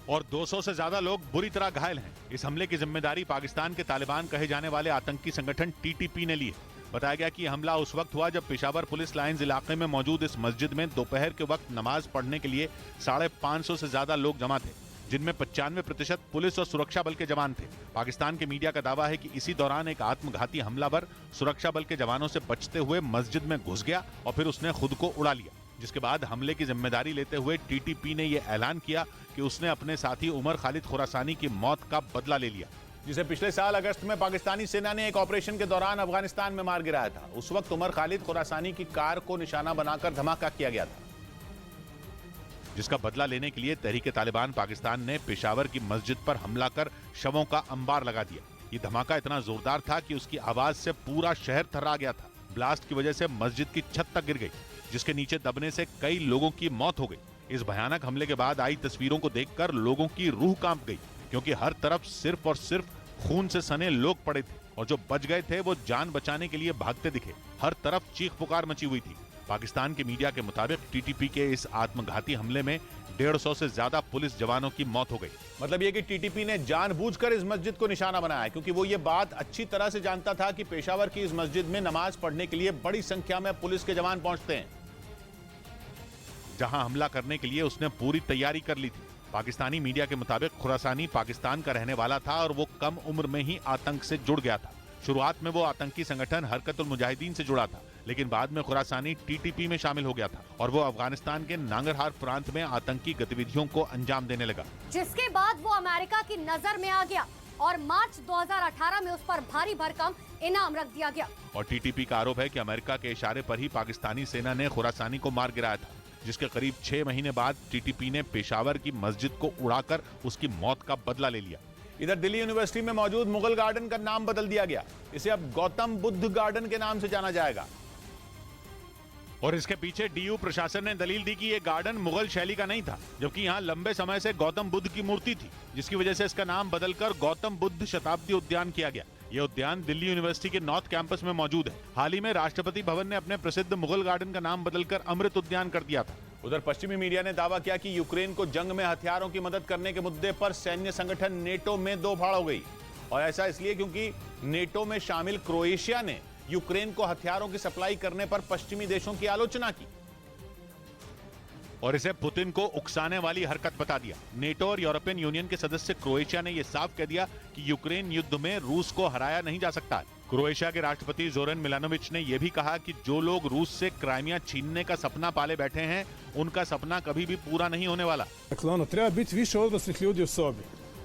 Speaker 2: और 200 से ज्यादा लोग बुरी तरह घायल हैं। इस हमले की जिम्मेदारी पाकिस्तान के तालिबान कहे जाने वाले आतंकी संगठन टीटीपी ने ली है। बताया गया कि हमला उस वक्त हुआ जब पेशावर पुलिस लाइंस इलाके में मौजूद इस मस्जिद में दोपहर के वक्त नमाज पढ़ने के लिए 550 से ज्यादा लोग जमा थे, जिनमें 95% पुलिस और सुरक्षा बल के जवान थे। पाकिस्तान के मीडिया का दावा है कि इसी दौरान एक आत्मघाती हमलावर सुरक्षा बल के जवानों से बचते हुए मस्जिद में घुस गया और फिर उसने खुद को उड़ा लिया, जिसके बाद हमले की जिम्मेदारी लेते हुए टीटीपी ने यह ऐलान किया कि उसने अपने साथी उमर खालिद खुरासानी की मौत का बदला ले लिया,
Speaker 1: जिसे पिछले साल अगस्त में पाकिस्तानी सेना ने एक ऑपरेशन के दौरान अफगानिस्तान में मार गिराया था। उस वक्त उमर खालिद खुरासानी की कार को निशाना बनाकर धमाका किया गया था,
Speaker 2: जिसका बदला लेने के लिए तहरीके तालिबान पाकिस्तान ने पेशावर की मस्जिद पर हमला कर शवों का अंबार लगा दिया। ये धमाका इतना जोरदार था कि उसकी आवाज से पूरा शहर थर्रा गया था। ब्लास्ट की वजह से मस्जिद की छत तक गिर गई, जिसके नीचे दबने से कई लोगों की मौत हो गई। इस भयानक हमले के बाद आई तस्वीरों को देखकर लोगों की रूह कांप गई, क्योंकि हर तरफ सिर्फ और सिर्फ खून से सने लोग पड़े थे और जो बच गए थे वो जान बचाने के लिए भागते दिखे। हर तरफ चीख पुकार मची हुई थी। पाकिस्तान के मीडिया के मुताबिक टीटीपी के इस आत्मघाती हमले में 150 से ज्यादा पुलिस जवानों की मौत हो गई।
Speaker 1: मतलब ये कि टीटीपी ने जानबूझकर इस मस्जिद को निशाना बनाया, क्योंकि वो ये बात अच्छी तरह से जानता था कि पेशावर की इस मस्जिद में नमाज पढ़ने के लिए बड़ी संख्या में पुलिस के जवान पहुंचते हैं,
Speaker 2: जहां हमला करने के लिए उसने पूरी तैयारी कर ली थी। पाकिस्तानी मीडिया के मुताबिक खुरासानी पाकिस्तान का रहने वाला था और वो कम उम्र में ही आतंक से जुड़ गया था। शुरुआत में वो आतंकी संगठन हरकतुल मुजाहिदीन से जुड़ा था, लेकिन बाद में खुरासानी टीटीपी में शामिल हो गया था और वो अफगानिस्तान के नांगरहार प्रांत में आतंकी गतिविधियों को अंजाम देने लगा,
Speaker 6: जिसके बाद वो अमेरिका की नजर में आ गया और मार्च 2018 में उस पर भारी भरकम इनाम रख दिया गया।
Speaker 2: और टीटीपी का आरोप है कि अमेरिका के इशारे पर ही पाकिस्तानी सेना ने खुरासानी को मार गिराया था। जिसके करीब 6 महीने बाद टीटीपी ने पेशावर की मस्जिद को उड़ाकर उसकी मौत का बदला ले लिया।
Speaker 1: इधर दिल्ली यूनिवर्सिटी में मौजूद मुगल गार्डन का नाम बदल दिया गया। इसे अब गौतम बुद्ध गार्डन के नाम से जाना जाएगा।
Speaker 2: और इसके पीछे डीयू प्रशासन ने दलील दी कि यह गार्डन मुगल शैली का नहीं था, जबकि यहाँ लंबे समय से गौतम बुद्ध की मूर्ति थी, जिसकी वजह से इसका नाम बदलकर गौतम बुद्ध शताब्दी उद्यान किया गया। यह उद्यान दिल्ली यूनिवर्सिटी के नॉर्थ कैंपस में मौजूद है। हाल ही में राष्ट्रपति भवन ने अपने प्रसिद्ध मुगल गार्डन का नाम बदलकर अमृत उद्यान कर दिया था।
Speaker 1: उधर पश्चिमी मीडिया ने दावा किया कि यूक्रेन को जंग में हथियारों की मदद करने के मुद्दे पर सैन्य संगठन नेटो में दो फाड़ हो गई। और ऐसा इसलिए क्योंकि नेटो में शामिल क्रोएशिया ने यूक्रेन को हथियारों की सप्लाई करने पर पश्चिमी देशों की आलोचना की
Speaker 2: और इसे पुतिन को उकसाने वाली हरकत बता दिया। नेटो और यूरोपियन यूनियन के सदस्य क्रोएशिया ने यह साफ कह दिया कि यूक्रेन युद्ध में रूस को हराया नहीं जा सकता। क्रोएशिया के राष्ट्रपति जोरन मिलानोविच ने यह भी कहा कि जो लोग रूस से क्राइमिया छीनने का सपना पाले बैठे हैं, उनका सपना कभी भी पूरा नहीं होने वाला।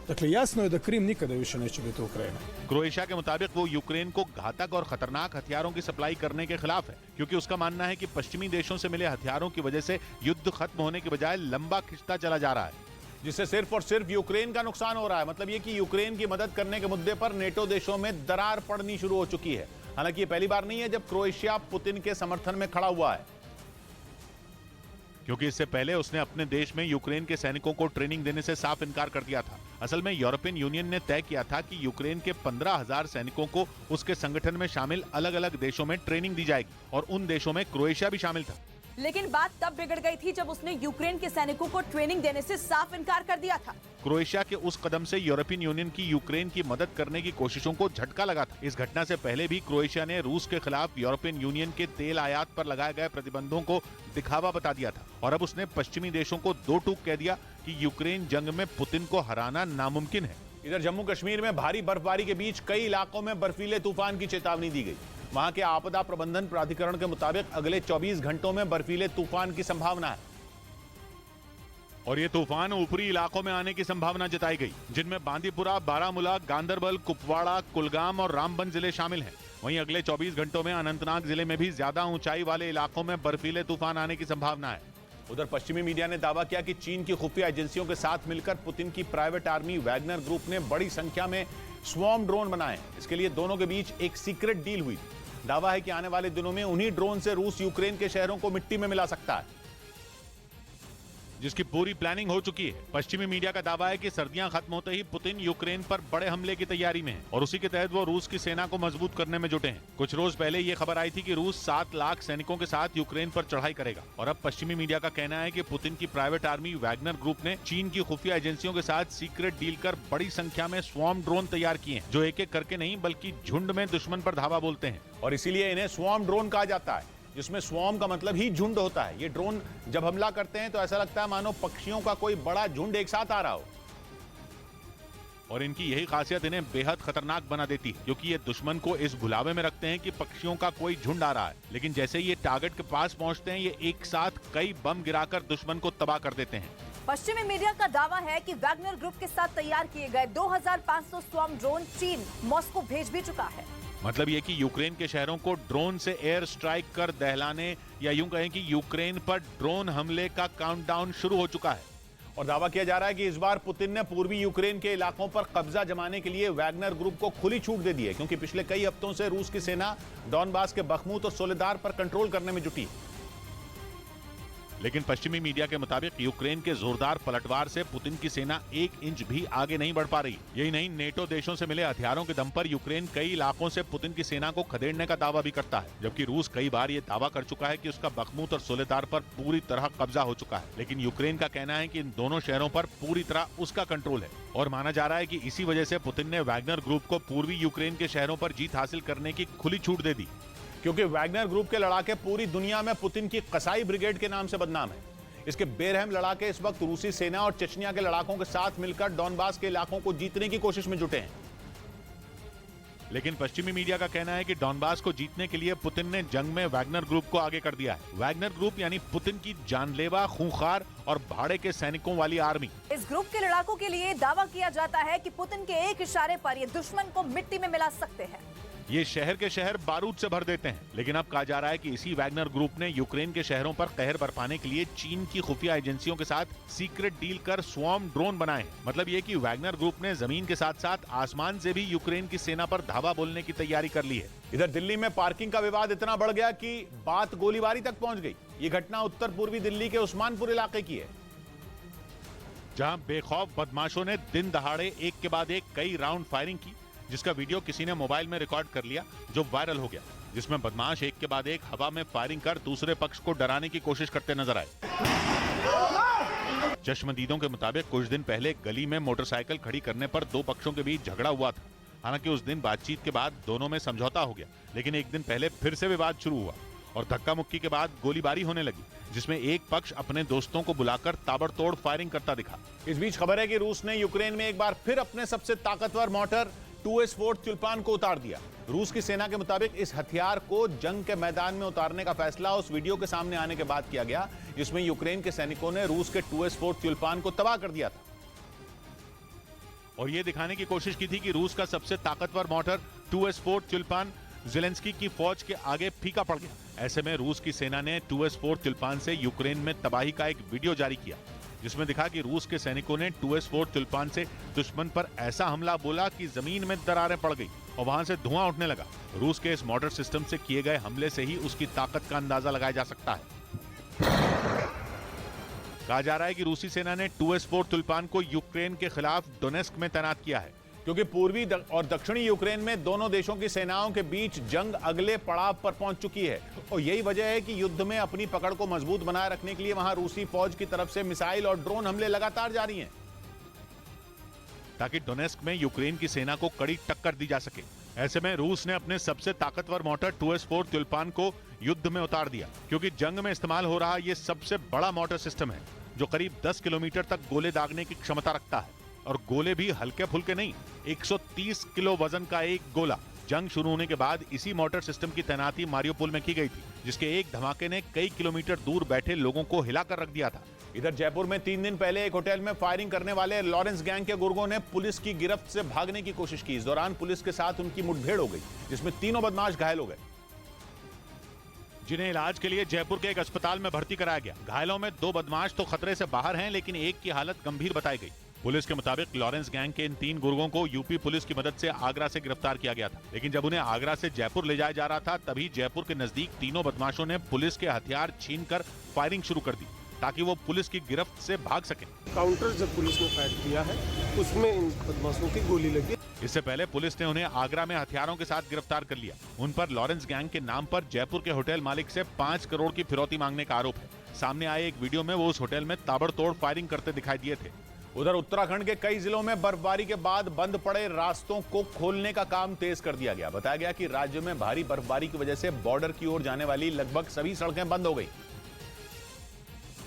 Speaker 14: Dakle, jasno je da Krim nikada više neće biti Ukrajina।
Speaker 2: Croatia के मुताबिक वो यूक्रेन को घातक और खतरनाक हथियारों की सप्लाई करने के खिलाफ है, क्योंकि उसका मानना है कि पश्चिमी देशों से मिले हथियारों की वजह से युद्ध खत्म होने के बजाय लंबा खिंचता चला जा रहा है,
Speaker 1: जिससे सिर्फ और सिर्फ यूक्रेन का नुकसान हो रहा है। मतलब ये कि यूक्रेन की मदद करने के मुद्दे पर नेटो देशों में दरार पड़नी शुरू हो चुकी है। हालांकि ये पहली बार नहीं है जब क्रोएशिया पुतिन के समर्थन में खड़ा हुआ है,
Speaker 2: क्योंकि इससे पहले उसने अपने देश में यूक्रेन के सैनिकों को ट्रेनिंग देने से साफ इनकार कर दिया था। असल में यूरोपियन यूनियन ने तय किया था कि यूक्रेन के 15,000 सैनिकों को उसके संगठन में शामिल अलग अलग देशों में ट्रेनिंग दी जाएगी और उन देशों में क्रोएशिया भी शामिल था।
Speaker 12: लेकिन बात तब बिगड़ गई थी जब उसने यूक्रेन के सैनिकों को ट्रेनिंग देने से साफ इनकार कर दिया था।
Speaker 2: क्रोएशिया के उस कदम से यूरोपियन यूनियन की यूक्रेन की मदद करने की कोशिशों को झटका लगा था। इस घटना से पहले भी क्रोएशिया ने रूस के खिलाफ यूरोपियन यूनियन के तेल आयात पर लगाए गए प्रतिबंधों को दिखावा बता दिया था और अब उसने पश्चिमी देशों को दो टूक कह दिया कि यूक्रेन जंग में पुतिन को हराना नामुमकिन है।
Speaker 1: इधर जम्मू कश्मीर में भारी बर्फबारी के बीच कई इलाकों में बर्फीले तूफान की चेतावनी दी गई। वहां के आपदा प्रबंधन प्राधिकरण के मुताबिक अगले 24 घंटों में बर्फीले तूफान की संभावना है
Speaker 2: और ये तूफान ऊपरी इलाकों में आने की संभावना जताई गई, जिनमें बांदीपुरा, बारामूला, गांदरबल, कुपवाड़ा, कुलगाम और रामबन जिले शामिल हैं। वहीं अगले 24 घंटों में अनंतनाग जिले में भी ज्यादा ऊंचाई वाले इलाकों में बर्फीले तूफान आने की संभावना है।
Speaker 1: उधर पश्चिमी मीडिया ने दावा किया कि चीन की खुफिया एजेंसियों के साथ मिलकर पुतिन की प्राइवेट आर्मी वैगनर ग्रुप ने बड़ी संख्या में स्वॉर्म ड्रोन बनाए। इसके लिए दोनों के बीच एक सीक्रेट डील हुई। दावा है कि आने वाले दिनों में उन्हीं ड्रोन से रूस यूक्रेन के शहरों को मिट्टी में मिला सकता है,
Speaker 2: जिसकी पूरी प्लानिंग हो चुकी है। पश्चिमी मीडिया का दावा है कि सर्दियां खत्म होते ही पुतिन यूक्रेन पर बड़े हमले की तैयारी में है और उसी के तहत वो रूस की सेना को मजबूत करने में जुटे हैं। कुछ रोज पहले ये खबर आई थी कि रूस 7 लाख सैनिकों के साथ यूक्रेन पर चढ़ाई करेगा और अब पश्चिमी मीडिया का कहना है कि पुतिन की प्राइवेट आर्मी वैगनर ग्रुप ने चीन की खुफिया एजेंसियों के साथ सीक्रेट डील कर बड़ी संख्या में स्वॉर्म ड्रोन तैयार किए हैं, जो एक एक करके नहीं बल्कि झुंड में दुश्मन पर धावा बोलते हैं
Speaker 1: और इसीलिए इन्हें स्वॉर्म ड्रोन कहा जाता है, जिसमें स्वॉर्म का मतलब ही झुंड होता है। ये ड्रोन जब हमला करते हैं तो ऐसा लगता है मानो पक्षियों का कोई बड़ा झुंड एक साथ आ रहा हो
Speaker 2: और इनकी यही खासियत इन्हें बेहद खतरनाक बना देती है, क्योंकि ये दुश्मन को इस भुलावे में रखते हैं कि पक्षियों का कोई झुंड आ रहा है, लेकिन जैसे ये टारगेट के पास पहुंचते हैं ये एक साथ कई बम गिराकर दुश्मन को तबाह कर देते हैं।
Speaker 12: पश्चिमी मीडिया का दावा है कि वैगनर ग्रुप के साथ तैयार किए गए 2500 स्वॉर्म ड्रोन चीन मॉस्को भेज भी चुका है।
Speaker 2: मतलब ये कि यूक्रेन के शहरों को ड्रोन से एयर स्ट्राइक कर दहलाने या यूं कहें कि यूक्रेन पर ड्रोन हमले का काउंटडाउन शुरू हो चुका है
Speaker 1: और दावा किया जा रहा है कि इस बार पुतिन ने पूर्वी यूक्रेन के इलाकों पर कब्जा जमाने के लिए वैगनर ग्रुप को खुली छूट दे दी है, क्योंकि पिछले कई हफ्तों से रूस की सेना डॉनबास के बखमूत और सोलेदार पर कंट्रोल करने में जुटी है।
Speaker 2: लेकिन पश्चिमी मीडिया के मुताबिक यूक्रेन के जोरदार पलटवार से पुतिन की सेना 1 इंच भी आगे नहीं बढ़ पा रही। यही नहीं, नेटो देशों से मिले हथियारों के दम पर यूक्रेन कई इलाकों से पुतिन की सेना को खदेड़ने का दावा भी करता है, जबकि रूस कई बार ये दावा कर चुका है कि उसका बखमूत और सोलेदार पर पूरी तरह कब्जा हो चुका है। लेकिन यूक्रेन का कहना है कि इन दोनों शहरों पर पूरी तरह उसका कंट्रोल है और माना जा रहा है कि इसी वजह से पुतिन ने वैगनर ग्रुप को पूर्वी यूक्रेन के शहरों पर जीत हासिल करने की खुली छूट दे दी,
Speaker 1: क्योंकि वैगनर ग्रुप के लड़ाके पूरी दुनिया में पुतिन की कसाई ब्रिगेड के नाम से बदनाम है। इसके बेरहम लड़ाके इस वक्त रूसी सेना और चेचनिया के लड़ाकों के साथ मिलकर डॉनबास के इलाकों को जीतने की कोशिश में जुटे हैं।
Speaker 2: लेकिन पश्चिमी मीडिया का कहना है कि डॉनबास को जीतने के लिए पुतिन ने जंग में वैगनर ग्रुप को आगे कर दिया है। वैगनर ग्रुप यानी पुतिन की जानलेवा, खूंखार और भाड़े के सैनिकों वाली आर्मी।
Speaker 12: इस ग्रुप के लड़ाकों के लिए दावा किया जाता है कि पुतिन के एक इशारे पर ये दुश्मन को मिट्टी में मिला सकते हैं।
Speaker 2: ये शहर के शहर बारूद से भर देते हैं। लेकिन अब कहा जा रहा है कि इसी वैगनर ग्रुप ने यूक्रेन के शहरों पर कहर बरपाने के लिए चीन की खुफिया एजेंसियों के साथ सीक्रेट डील कर स्वॉर्म ड्रोन बनाए हैं। मतलब ये कि वैगनर ग्रुप ने जमीन के साथ साथ आसमान से भी यूक्रेन की सेना पर धावा बोलने की तैयारी कर ली है।
Speaker 1: इधर दिल्ली में पार्किंग का विवाद इतना बढ़ गया कि बात गोलीबारी तक पहुंच गई। ये घटना उत्तर पूर्वी दिल्ली के उस्मानपुर इलाके की है,
Speaker 2: जहां बेखौफ बदमाशों ने दिन दहाड़े एक के बाद एक कई राउंड फायरिंग की, जिसका वीडियो किसी ने मोबाइल में रिकॉर्ड कर लिया, जो वायरल हो गया, जिसमें बदमाश एक के बाद एक हवा में फायरिंग कर दूसरे पक्ष को डराने की कोशिश करते नजर आए। चश्मदीदों के मुताबिक कुछ दिन पहले गली में मोटरसाइकिल खड़ी करने पर दो पक्षों के बीच झगड़ा हुआ था। हालांकि उस दिन बातचीत के बाद दोनों में समझौता हो गया, लेकिन एक दिन पहले फिर से विवाद शुरू हुआ और धक्का मुक्की के बाद गोलीबारी होने लगी, जिसमें एक पक्ष अपने दोस्तों को बुलाकर ताबड़तोड़ फायरिंग करता दिखा।
Speaker 1: इस बीच खबर है कि रूस ने यूक्रेन में एक बार फिर अपने सबसे ताकतवर मोटर 2S4 तुल्पान को उतार दिया। रूस की सेना के मुताबिक इस हथियार को जंग के मैदान में उतारने का फैसला उस वीडियो के सामने आने के बाद किया गया, जिसमें यूक्रेन के सैनिकों ने रूस के 2S4 तुल्पान को तबाह कर दिया था
Speaker 2: और यह दिखाने की कोशिश की थी कि रूस का सबसे ताकतवर मोटर 2S4 तुल्पान ज़ेलेंस्की की फौज के आगे फीका पड़ गया। ऐसे में रूस की सेना ने 2S4 तुल्पान से यूक्रेन में तबाही का एक वीडियो जारी किया, जिसमें दिखा कि रूस के सैनिकों ने 2S4 तुल्पान से दुश्मन पर ऐसा हमला बोला कि जमीन में दरारें पड़ गई और वहां से धुआं उठने लगा। रूस के इस मोटर सिस्टम से किए गए हमले से ही उसकी ताकत का अंदाजा लगाया जा सकता है। कहा जा रहा है कि रूसी सेना ने 2S4 तुल्पान को यूक्रेन के खिलाफ डोनेस्क में तैनात किया है,
Speaker 1: क्योंकि पूर्वी और दक्षिणी यूक्रेन में दोनों देशों की सेनाओं के बीच जंग अगले पड़ाव पर पहुंच चुकी है और यही वजह है कि युद्ध में अपनी पकड़ को मजबूत बनाए रखने के लिए वहां रूसी फौज की तरफ से मिसाइल और ड्रोन हमले लगातार जारी हैं,
Speaker 2: ताकि डोनेस्क में यूक्रेन की सेना को कड़ी टक्कर दी जा सके। ऐसे में रूस ने अपने सबसे ताकतवर मोटर 2S4 तुल्पान को युद्ध में उतार दिया, क्योंकि जंग में इस्तेमाल हो रहा ये सबसे बड़ा मोटर सिस्टम है, जो करीब 10 किलोमीटर तक गोले दागने की क्षमता रखता है और गोले भी हल्के फुल्के नहीं, 130 किलो वजन का एक गोला। जंग शुरू होने के बाद इसी मोटर सिस्टम की तैनाती मारियोपोल में की गई थी, जिसके एक धमाके ने कई किलोमीटर दूर बैठे लोगों को हिलाकर रख दिया था।
Speaker 1: इधर जयपुर में 3 दिन पहले एक होटल में फायरिंग करने वाले लॉरेंस गैंग के गुर्गों ने पुलिस की गिरफ्त से भागने की कोशिश की। इस दौरान पुलिस के साथ उनकी मुठभेड़ हो गई, जिसमें तीनों बदमाश घायल हो गए,
Speaker 2: जिन्हें इलाज के लिए जयपुर के एक अस्पताल में भर्ती कराया गया। घायलों में 2 बदमाश तो खतरे से बाहर हैं, लेकिन एक की हालत गंभीर बताई गई। पुलिस के मुताबिक लॉरेंस गैंग के इन 3 गुर्गों को यूपी पुलिस की मदद से आगरा से गिरफ्तार किया गया था, लेकिन जब उन्हें आगरा से जयपुर ले जाया जा रहा था, तभी जयपुर के नजदीक तीनों बदमाशों ने पुलिस के हथियार छीनकर फायरिंग शुरू कर दी, ताकि वो पुलिस की गिरफ्त से भाग सके।
Speaker 14: काउंटर जब पुलिस ने फायर किया है, उसमें इन बदमाशों की गोली लगी।
Speaker 2: इससे पहले पुलिस ने उन्हें आगरा में हथियारों के साथ गिरफ्तार कर लिया। उन पर लॉरेंस गैंग के नाम पर जयपुर के होटल मालिक से 5 करोड़ की फिरौती मांगने का आरोप है। सामने आए एक वीडियो में वो उस होटल में ताबड़तोड़ फायरिंग करते दिखाई दिए थे।
Speaker 1: उधर उत्तराखंड के कई जिलों में बर्फबारी के बाद बंद पड़े रास्तों को खोलने का काम तेज कर दिया गया। बताया गया कि राज्य में भारी बर्फबारी की वजह से बॉर्डर की ओर जाने वाली लगभग सभी सड़कें बंद हो गई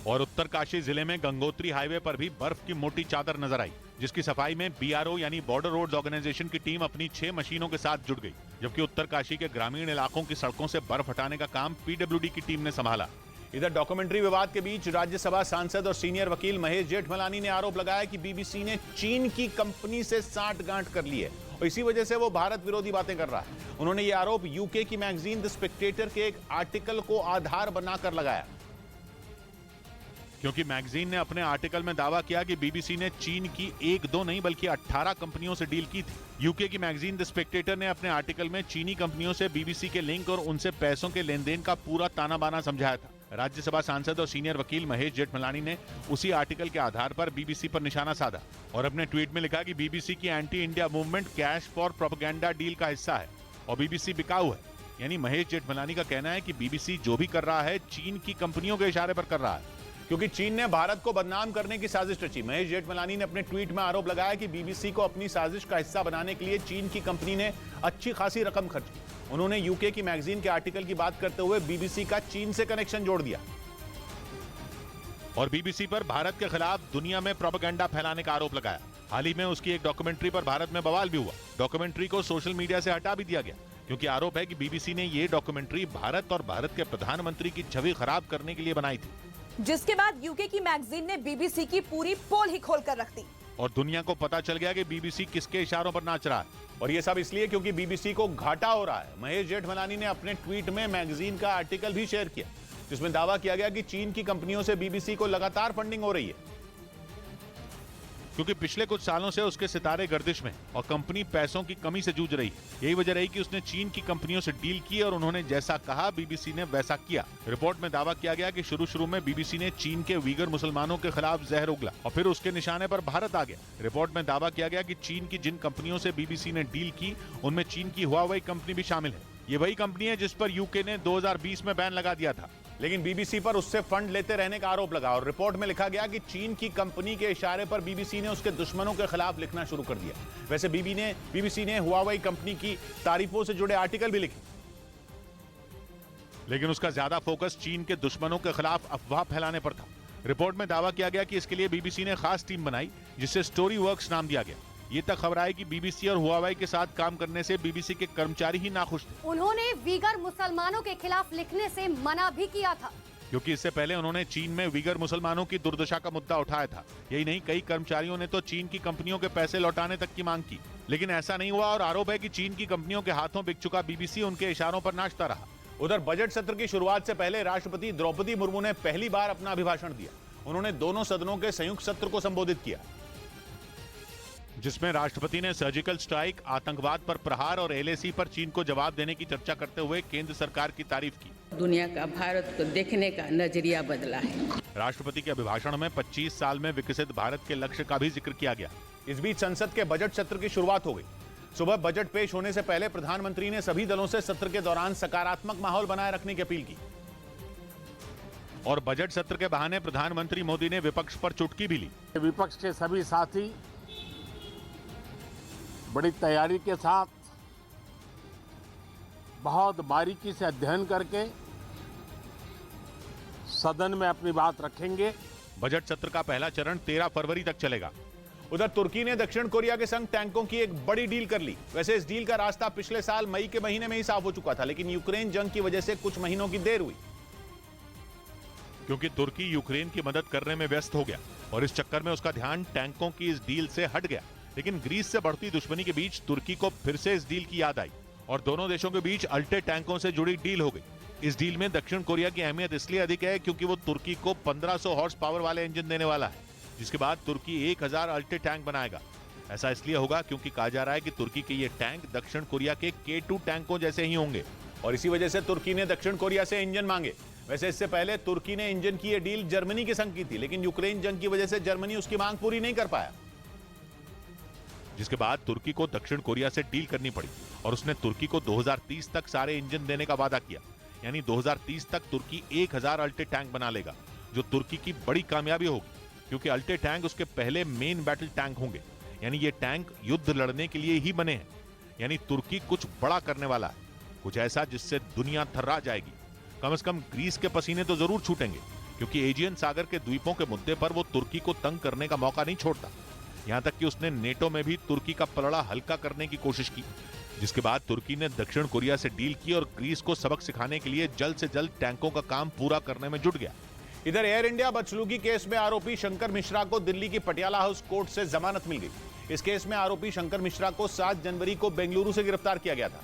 Speaker 2: और उत्तरकाशी जिले में गंगोत्री हाईवे पर भी बर्फ की मोटी चादर नजर आई, जिसकी सफाई में BRO यानी बॉर्डर रोड्स ऑर्गेनाइजेशन की टीम अपनी 6 मशीनों के साथ जुट गई, जबकि उत्तरकाशी के ग्रामीण इलाकों की सड़कों से बर्फ हटाने का काम PWD की टीम ने संभाला।
Speaker 1: इधर डॉक्यूमेंट्री विवाद के बीच राज्यसभा सांसद और सीनियर वकील महेश जेठमलानी ने आरोप लगाया कि BBC ने चीन की कंपनी से साठगांठ कर ली है और इसी वजह से वो भारत विरोधी बातें कर रहा है। उन्होंने ये आरोप UK की मैगजीन द स्पेक्टेटर के एक आर्टिकल को आधार बनाकर लगाया,
Speaker 2: क्योंकि मैगजीन ने अपने आर्टिकल में दावा किया कि BBC ने चीन की 1-2 नहीं बल्कि 18 कंपनियों से डील की थी। UK की मैगजीन द स्पेक्टेटर ने अपने आर्टिकल में चीनी कंपनियों से BBC के लिंक और उनसे पैसों के लेन देन का पूरा ताना बाना समझाया था। राज्यसभा सांसद और सीनियर वकील महेश जेठमलानी ने उसी आर्टिकल के आधार पर BBC पर निशाना साधा और अपने ट्वीट में लिखा कि BBC की anti India movement cash for propaganda deal का हिस्सा है और BBC बिकाऊ है। यानी महेश जेठमलानी का कहना है कि BBC जो भी कर रहा है चीन की कंपनियों के इशारे पर कर रहा है,
Speaker 1: क्योंकि चीन ने भारत को बदनाम करने की साजिश रची। महेश जेठमलानी ने अपने ट्वीट में आरोप लगाया कि BBC को अपनी साजिश का हिस्सा बनाने के लिए चीन की कंपनी ने अच्छी खासी रकम खर्च की। उन्होंने UK की मैगजीन के आर्टिकल की बात करते हुए BBC का चीन से कनेक्शन जोड़ दिया
Speaker 2: और BBC पर भारत के खिलाफ दुनिया में प्रोपेगेंडा फैलाने का आरोप लगाया। हाल ही में उसकी एक डॉक्यूमेंट्री पर भारत में बवाल भी हुआ। डॉक्यूमेंट्री को सोशल मीडिया से हटा भी दिया गया, क्योंकि आरोप है कि BBC ने ये डॉक्यूमेंट्री भारत और भारत के प्रधानमंत्री की छवि खराब करने के लिए बनाई थी,
Speaker 12: जिसके बाद UK की मैगजीन ने BBC की पूरी पोल ही खोलकर रख दी।
Speaker 2: और दुनिया को पता चल गया कि बीबीसी किसके इशारों पर नाच रहा है।
Speaker 1: और ये सब इसलिए क्योंकि बीबीसी को घाटा हो रहा है। महेश जेठमलानी ने अपने ट्वीट में मैगजीन का आर्टिकल भी शेयर किया जिसमें दावा किया गया कि चीन की कंपनियों से बीबीसी को लगातार फंडिंग हो रही है,
Speaker 2: क्योंकि पिछले कुछ सालों से उसके सितारे गर्दिश में और कंपनी पैसों की कमी से जूझ रही है। यही वजह रही कि उसने चीन की कंपनियों से डील की और उन्होंने जैसा कहा बीबीसी ने वैसा किया। रिपोर्ट में दावा किया गया कि शुरू में बीबीसी ने चीन के वीगर मुसलमानों के खिलाफ जहर उगला और फिर उसके निशाने पर भारत आ गया। रिपोर्ट में दावा किया गया कि चीन की जिन कंपनियों से बीबीसी ने डील की उनमें चीन की हुआवेई कंपनी भी शामिल है। ये वही कंपनी है जिस पर यूके ने 2020 में बैन लगा दिया था,
Speaker 1: लेकिन बीबीसी पर उससे फंड लेते रहने का आरोप लगा और रिपोर्ट में लिखा गया कि चीन की कंपनी के इशारे पर बीबीसी ने उसके दुश्मनों के खिलाफ लिखना शुरू कर दिया। वैसे बीबीसी ने हुआवेई कंपनी की तारीफों से जुड़े आर्टिकल भी लिखे,
Speaker 2: लेकिन उसका ज्यादा फोकस चीन के दुश्मनों के खिलाफ अफवाह फैलाने पर था। रिपोर्ट में दावा किया गया कि इसके लिए बीबीसी ने खास टीम बनाई जिसे स्टोरी वर्क्स नाम दिया गया। ये तक खबर आई कि बीबीसी और हुआवेई के साथ काम करने से बीबीसी के कर्मचारी ही नाखुश थे।
Speaker 6: उन्होंने वीगर मुसलमानों के खिलाफ लिखने से मना भी किया था,
Speaker 2: क्योंकि इससे पहले उन्होंने चीन में वीगर मुसलमानों की दुर्दशा का मुद्दा उठाया था। यही नहीं, कई कर्मचारियों ने तो चीन की कंपनियों के पैसे लौटाने तक की मांग की, लेकिन ऐसा नहीं हुआ और आरोप है कि चीन की कंपनियों के हाथों बिक चुका बीबीसी उनके इशारों पर नाचता रहा।
Speaker 1: उधर बजट सत्र की शुरुआत से पहले राष्ट्रपति द्रौपदी मुर्मू ने पहली बार अपना अभिभाषण दिया। उन्होंने दोनों सदनों के संयुक्त सत्र को संबोधित किया,
Speaker 2: जिसमें राष्ट्रपति ने सर्जिकल स्ट्राइक, आतंकवाद पर प्रहार और एलएसी पर चीन को जवाब देने की चर्चा करते हुए केंद्र सरकार की तारीफ की।
Speaker 15: दुनिया का भारत को देखने का नजरिया बदला है।
Speaker 2: राष्ट्रपति के अभिभाषण में 25 साल में विकसित भारत के लक्ष्य का भी जिक्र किया गया।
Speaker 1: इस बीच संसद के बजट सत्र की शुरुआत हो गई। सुबह बजट पेश होने से पहले प्रधानमंत्री ने सभी दलों से सत्र के दौरान सकारात्मक माहौल बनाए रखने की अपील की
Speaker 2: और बजट सत्र के बहाने प्रधानमंत्री मोदी ने विपक्ष पर चुटकी भी ली।
Speaker 16: विपक्ष के सभी साथी बड़ी तैयारी के साथ बहुत बारीकी से अध्ययन करके सदन में अपनी बात रखेंगे।
Speaker 2: बजट सत्र का पहला चरण 13 फरवरी तक चलेगा।
Speaker 1: उधर तुर्की ने दक्षिण कोरिया के संग टैंकों की एक बड़ी डील कर ली। वैसे इस डील का रास्ता पिछले साल मई के महीने में ही साफ हो चुका था, लेकिन यूक्रेन जंग की वजह से कुछ महीनों की देर हुई,
Speaker 2: क्योंकि तुर्की यूक्रेन की मदद करने में व्यस्त हो गया और इस चक्कर में उसका ध्यान टैंकों की इस डील से हट गया। लेकिन ग्रीस से बढ़ती दुश्मनी के बीच तुर्की को फिर से इस डील की याद आई और दोनों देशों के बीच अल्टे टैंकों से जुड़ी डील हो गई। इस डील में दक्षिण कोरिया की अहमियत इसलिए अधिक है क्योंकि वो तुर्की को 1500 हॉर्स पावर वाले इंजन देने वाला है, जिसके बाद तुर्की 1000 अल्टे टैंक बनाएगा। ऐसा इसलिए होगा क्योंकि कहा जा रहा है कि तुर्की के ये टैंक दक्षिण कोरिया के K2 टैंकों जैसे ही होंगे
Speaker 1: और इसी वजह से तुर्की ने दक्षिण कोरिया से इंजन मांगे। वैसे इससे पहले तुर्की ने इंजन की यह डील जर्मनी के संग की थी, लेकिन यूक्रेन जंग की वजह से जर्मनी उसकी मांग पूरी नहीं कर पाया,
Speaker 2: जिसके बाद तुर्की को दक्षिण कोरिया से डील करनी पड़ी और उसने तुर्की को 2030 तक सारे इंजन देने का वादा किया। यानी 2030 तक तुर्की 1000 अल्टे टैंक बना लेगा, जो तुर्की की बड़ी कामयाबी होगी, क्योंकि अल्टे टैंक उसके पहले मेन बैटल टैंक होंगे। यानी ये टैंक युद्ध लड़ने के लिए ही बने हैं। यानी तुर्की कुछ बड़ा करने वाला है, कुछ ऐसा जिससे दुनिया थर्रा जाएगी। कम से कम ग्रीस के पसीने तो जरूर छूटेंगे, क्योंकि एजियन सागर के द्वीपों के मुद्दे पर वो तुर्की को तंग करने का मौका नहीं छोड़ता। यहां तक कि उसने नेटो में भी तुर्की का पलड़ा हल्का करने की कोशिश की, जिसके बाद तुर्की ने दक्षिण कोरिया से डील की और ग्रीस को सबक सिखाने के लिए जल्द से जल्द टैंकों का काम पूरा करने में जुट गया।
Speaker 1: इधर एयर इंडिया बदसलूकी केस में आरोपी शंकर मिश्रा को दिल्ली की पटियाला हाउस कोर्ट से जमानत मिल गई। इस केस में आरोपी शंकर मिश्रा को 7 जनवरी को बेंगलुरु से गिरफ्तार किया गया था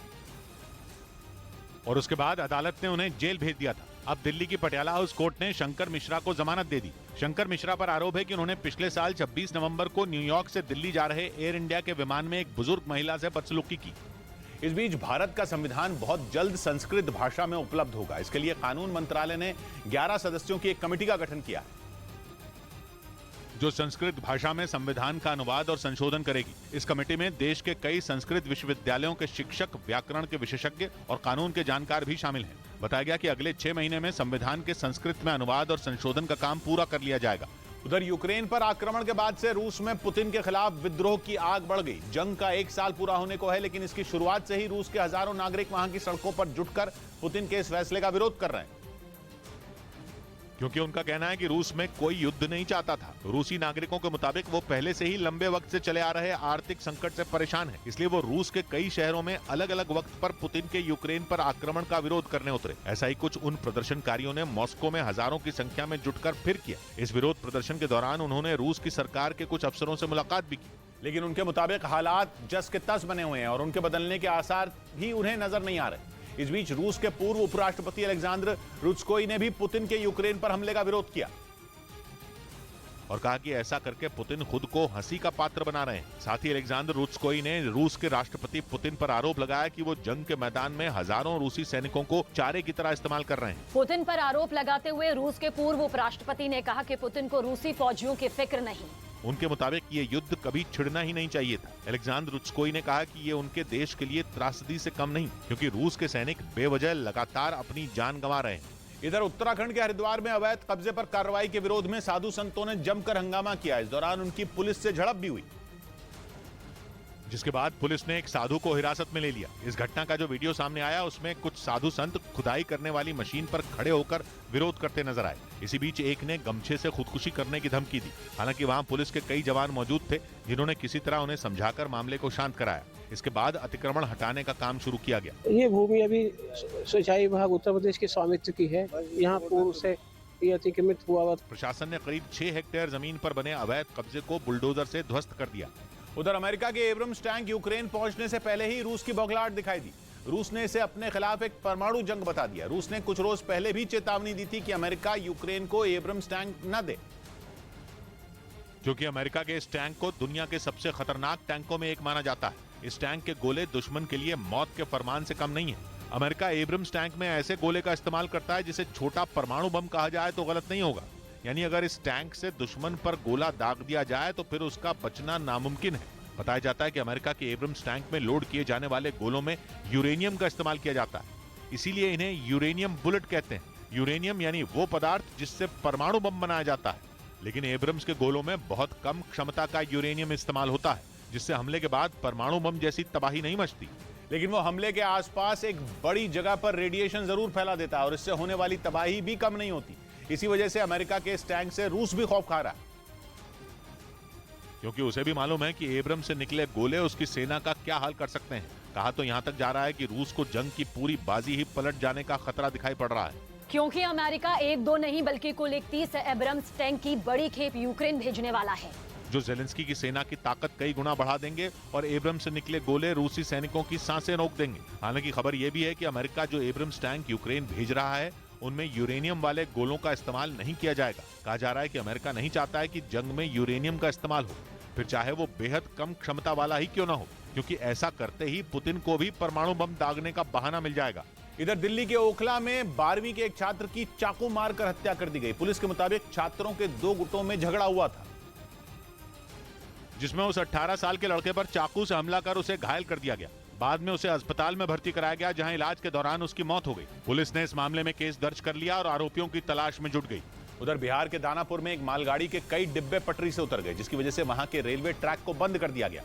Speaker 2: और उसके बाद अदालत ने उन्हें जेल भेज दिया था। अब दिल्ली की पटियाला हाउस कोर्ट ने शंकर मिश्रा को जमानत दे दी। शंकर मिश्रा पर आरोप है कि उन्होंने पिछले साल 26 नवंबर को न्यूयॉर्क से दिल्ली जा रहे एयर इंडिया के विमान में एक बुजुर्ग महिला से बदसलूकी की।
Speaker 1: इस बीच भारत का संविधान बहुत जल्द संस्कृत भाषा में उपलब्ध होगा। इसके लिए कानून मंत्रालय ने 11 सदस्यों की एक कमेटी का गठन किया है,
Speaker 2: जो संस्कृत भाषा में संविधान का अनुवाद और संशोधन करेगी। इस कमेटी में देश के कई संस्कृत विश्वविद्यालयों के शिक्षक, व्याकरण के विशेषज्ञ और कानून के जानकार भी शामिल हैं। बताया गया कि अगले 6 महीने में संविधान के संस्कृत में अनुवाद और संशोधन का काम पूरा कर लिया जाएगा।
Speaker 1: उधर यूक्रेन पर आक्रमण के बाद से रूस में पुतिन के खिलाफ विद्रोह की आग बढ़ गई। जंग का 1 साल पूरा होने को है, लेकिन इसकी शुरुआत से ही रूस के हजारों नागरिक वहां की सड़कों पर जुटकर पुतिन के इस फैसले का विरोध कर रहे हैं,
Speaker 2: क्योंकि उनका कहना है कि रूस में कोई युद्ध नहीं चाहता था। रूसी नागरिकों के मुताबिक वो पहले से ही लंबे वक्त से चले आ रहे आर्थिक संकट से परेशान है, इसलिए वो रूस के कई शहरों में अलग अलग वक्त पर पुतिन के यूक्रेन पर आक्रमण का विरोध करने उतरे। ऐसा ही कुछ उन प्रदर्शनकारियों ने मॉस्को में हजारों की संख्या में जुटकर फिर किया। इस विरोध प्रदर्शन के दौरान उन्होंने रूस की सरकार के कुछ अफसरों से मुलाकात भी की,
Speaker 1: लेकिन उनके मुताबिक हालात जस के तस बने हुए हैं और उनके बदलने के आसार भी उन्हें नजर नहीं आ रहे। इस बीच रूस के पूर्व उपराष्ट्रपति अलेक्जेंडर रुत्स्कोई ने भी पुतिन के यूक्रेन पर हमले का विरोध किया
Speaker 2: और कहा कि ऐसा करके पुतिन खुद को हंसी का पात्र बना रहे हैं। साथ ही अलेक्जेंडर रुत्स्कोई ने रूस के राष्ट्रपति पुतिन पर आरोप लगाया कि वो जंग के मैदान में हजारों रूसी सैनिकों को चारे की तरह इस्तेमाल कर रहे हैं।
Speaker 6: पुतिन पर आरोप लगाते हुए रूस के पूर्व उपराष्ट्रपति ने कहा कि पुतिन को रूसी फौजियों की फिक्र नहीं।
Speaker 2: उनके मुताबिक ये युद्ध कभी छिड़ना ही नहीं चाहिए था। अलेक्जेंडर रुत्स्कोई ने कहा कि ये उनके देश के लिए त्रासदी से कम नहीं, क्योंकि रूस के सैनिक बेवजह लगातार अपनी जान गंवा रहे हैं।
Speaker 1: इधर उत्तराखंड के हरिद्वार में अवैध कब्जे पर कार्रवाई के विरोध में साधु संतों ने जमकर हंगामा किया। इस दौरान उनकी पुलिस से झड़प भी हुई,
Speaker 2: जिसके बाद पुलिस ने एक साधु को हिरासत में ले लिया। इस घटना का जो वीडियो सामने आया उसमें कुछ साधु संत खुदाई करने वाली मशीन पर खड़े होकर विरोध करते नजर आए। इसी बीच एक ने गमछे से खुदकुशी करने की धमकी दी। हालांकि वहां पुलिस के कई जवान मौजूद थे, जिन्होंने किसी तरह उन्हें समझाकर मामले को शांत कराया। इसके बाद अतिक्रमण हटाने का काम शुरू किया गया।
Speaker 17: ये भूमि अभी सिंचाई विभाग उत्तर प्रदेश के स्वामित्व की है। यहाँ पूर्व से ये अतिक्रमित हुआ।
Speaker 2: प्रशासन ने करीब 6 हेक्टेयर जमीन पर बने अवैध कब्जे को बुलडोजर से ध्वस्त कर दिया।
Speaker 1: उधर अमेरिका के एब्रम्स टैंक यूक्रेन पहुंचने से पहले ही रूस की बौखलाहट दिखाई दी। रूस ने इसे अपने खिलाफ एक परमाणु जंग बता दिया। रूस ने कुछ रोज पहले भी चेतावनी दी थी कि अमेरिका यूक्रेन को एब्रम्स टैंक न दे,
Speaker 2: क्योंकि अमेरिका के इस टैंक को दुनिया के सबसे खतरनाक टैंकों में एक माना जाता है। इस टैंक के गोले दुश्मन के लिए मौत के फरमान से कम नहीं है। अमेरिका एब्रम्स टैंक में ऐसे गोले का इस्तेमाल करता है जिसे छोटा परमाणु बम कहा जाए तो गलत नहीं होगा। यानी अगर इस टैंक से दुश्मन पर गोला दाग दिया जाए तो फिर उसका बचना नामुमकिन है। बताया जाता है कि अमेरिका के एब्रम्स टैंक में लोड किए जाने वाले गोलों में यूरेनियम का इस्तेमाल किया जाता है, इसीलिए इन्हें यूरेनियम बुलेट कहते हैं। यूरेनियम यानी वो पदार्थ जिससे परमाणु बम बनाया जाता है। लेकिन एब्रम्स के गोलों में बहुत कम क्षमता का यूरेनियम इस्तेमाल होता है, जिससे हमले के बाद परमाणु बम जैसी तबाही नहीं मचती।
Speaker 1: लेकिन वो हमले के आसपास एक बड़ी जगह पर रेडिएशन जरूर फैला देता है और इससे होने वाली तबाही भी कम नहीं होती। इसी वजह से अमेरिका के इस टैंक से रूस भी खौफ खा रहा है,
Speaker 2: क्योंकि उसे भी मालूम है कि एब्रम से निकले गोले उसकी सेना का क्या हाल कर सकते हैं। कहा तो यहाँ तक जा रहा है कि रूस को जंग की पूरी बाजी ही पलट जाने का खतरा दिखाई पड़ रहा है,
Speaker 6: क्योंकि अमेरिका 1-2 नहीं बल्कि कुल 31 एब्रम्स टैंक की बड़ी खेप यूक्रेन भेजने वाला है,
Speaker 2: जो जेलेंस्की की सेना की ताकत कई गुना बढ़ा देंगे और एब्रम से निकले गोले रूसी सैनिकों की सांसें रोक देंगे। हालांकि खबर यह भी है कि अमेरिका जो एब्रम्स टैंक यूक्रेन भेज रहा है उनमें यूरेनियम वाले गोलों का इस्तेमाल नहीं किया जाएगा। कहा जा रहा है कि अमेरिका नहीं चाहता है कि जंग में यूरेनियम का इस्तेमाल हो, फिर चाहे वो बेहद कम क्षमता वाला ही क्यों ना हो, क्योंकि ऐसा करते ही पुतिन को भी परमाणु बम दागने का बहाना मिल जाएगा।
Speaker 1: इधर दिल्ली के ओखला में 12वीं के एक छात्र की चाकू मारकर हत्या कर दी गई। पुलिस के मुताबिक छात्रों के 2 गुटों में झगड़ा हुआ था,
Speaker 2: जिसमें उस 18 साल के लड़के पर चाकू से हमला कर उसे घायल कर दिया गया। बाद में उसे अस्पताल में भर्ती कराया गया, जहां इलाज के दौरान उसकी मौत हो गई। पुलिस ने इस मामले में केस दर्ज कर लिया और आरोपियों की तलाश में जुट गई।
Speaker 1: उधर बिहार के दानापुर में एक मालगाड़ी के कई डिब्बे पटरी से उतर गए, जिसकी वजह से वहां के रेलवे ट्रैक को बंद कर दिया गया,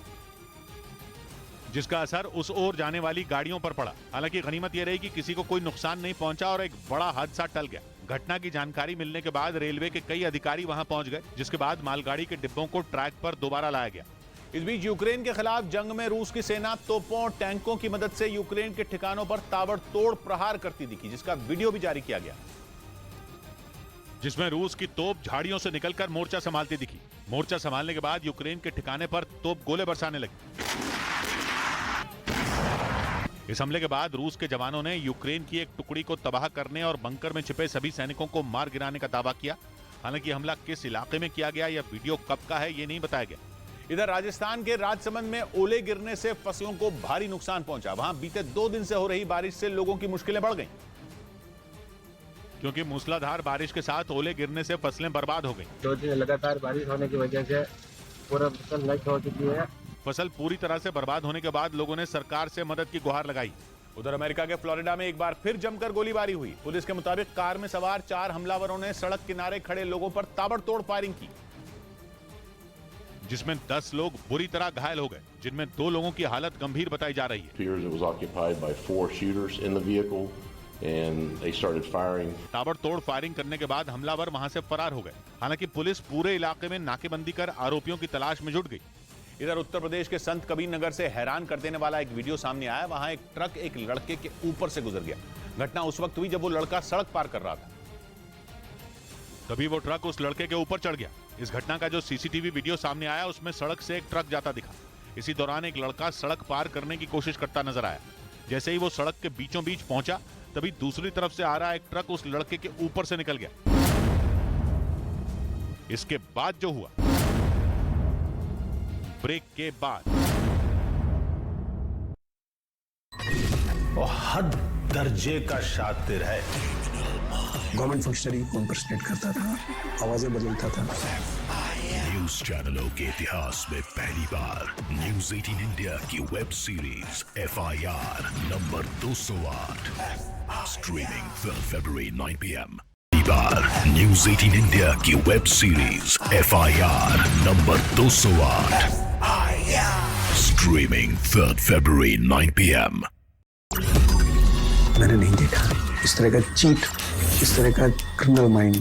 Speaker 2: जिसका असर उस ओर जाने वाली गाड़ियों पर पड़ा। हालांकि गनीमत यह रही कि किसी को कोई नुकसान नहीं पहुंचा और एक बड़ा हादसा टल गया। घटना की जानकारी मिलने के बाद रेलवे के कई अधिकारी वहां पहुंच गए, जिसके बाद मालगाड़ी के डिब्बों को ट्रैक पर दोबारा लाया गया।
Speaker 1: इस बीच यूक्रेन के खिलाफ जंग में रूस की सेना तोपों और टैंकों की मदद से यूक्रेन के ठिकानों पर ताबड़तोड़ प्रहार करती दिखी, जिसका वीडियो भी जारी किया गया,
Speaker 2: जिसमें रूस की तोप झाड़ियों से निकलकर मोर्चा संभालती दिखी। मोर्चा संभालने के बाद यूक्रेन के ठिकाने पर तोप गोले बरसाने लगी। इस हमले के बाद रूस के जवानों ने यूक्रेन की एक टुकड़ी को तबाह करने और बंकर में छिपे सभी सैनिकों को मार गिराने का दावा किया। हालांकि हमला किस इलाके में किया गया या वीडियो कब का है, ये नहीं बताया गया।
Speaker 1: इधर राजस्थान के राजसमंद में ओले गिरने से फसलों को भारी नुकसान पहुंचा। वहां बीते 2 दिन से हो रही बारिश से लोगों की मुश्किलें बढ़ गईं,
Speaker 2: क्योंकि मूसलाधार बारिश के साथ ओले गिरने से फसलें बर्बाद हो गईं।
Speaker 17: 2 दिन लगातार बारिश होने की वजह से पूरा फसल नष्ट हो चुकी है।
Speaker 2: फसल पूरी तरह से बर्बाद होने के बाद लोगों ने सरकार से मदद की गुहार लगाई।
Speaker 1: उधर अमेरिका के फ्लोरिडा में एक बार फिर जमकर गोलीबारी हुई। पुलिस के मुताबिक कार में सवार 4 हमलावरों ने सड़क किनारे खड़े लोगों पर ताबड़तोड़ फायरिंग की,
Speaker 2: जिसमें 10 लोग बुरी तरह घायल हो गए, जिनमें 2 लोगों की हालत गंभीर बताई जा रही है।
Speaker 18: and they started firing.
Speaker 2: ताबड़तोड़ फायरिंग करने के बाद हमलावर वहां से फरार हो गए। हालांकि पुलिस पूरे इलाके में नाकेबंदी कर आरोपियों की तलाश में जुट गई।
Speaker 1: इधर उत्तर प्रदेश के संत कबीर नगर से हैरान कर देने वाला एक वीडियो सामने आया। वहां एक ट्रक एक लड़के के ऊपर से गुजर गया। घटना उस वक्त हुई जब वो लड़का सड़क पार कर रहा था।
Speaker 2: तभी वो ट्रक उस लड़के के ऊपर चढ़ गया। इस घटना का जो सीसीटीवी वीडियो सामने आया उसमें सड़क से एक ट्रक जाता दिखा। इसी दौरान एक लड़का सड़क पार करने की कोशिश करता नजर आया। जैसे ही वो सड़क के बीचों बीच पहुंचा तभी दूसरी तरफ से आ रहा एक ट्रक उस लड़के के ऊपर से निकल गया। इसके बाद जो हुआ, ब्रेक के बाद
Speaker 19: वो हद दर्जे का शातिर है।
Speaker 20: गवर्नमेंट फंक्शनरी को इम्पर्सनेट करता था, आवाजें बदलता था।
Speaker 19: न्यूज चैनलों के इतिहास में पहली बार न्यूज 18 इंडिया की web series FIR number 208 streaming 12 फरवरी 9 PM। पहली बार न्यूज 18 इंडिया की web series FIR number 208 streaming 3 फरवरी 9 PM।
Speaker 20: मैंने नहीं देखा इस तरह का चीट, इस तरह का क्रिमिनल माइंड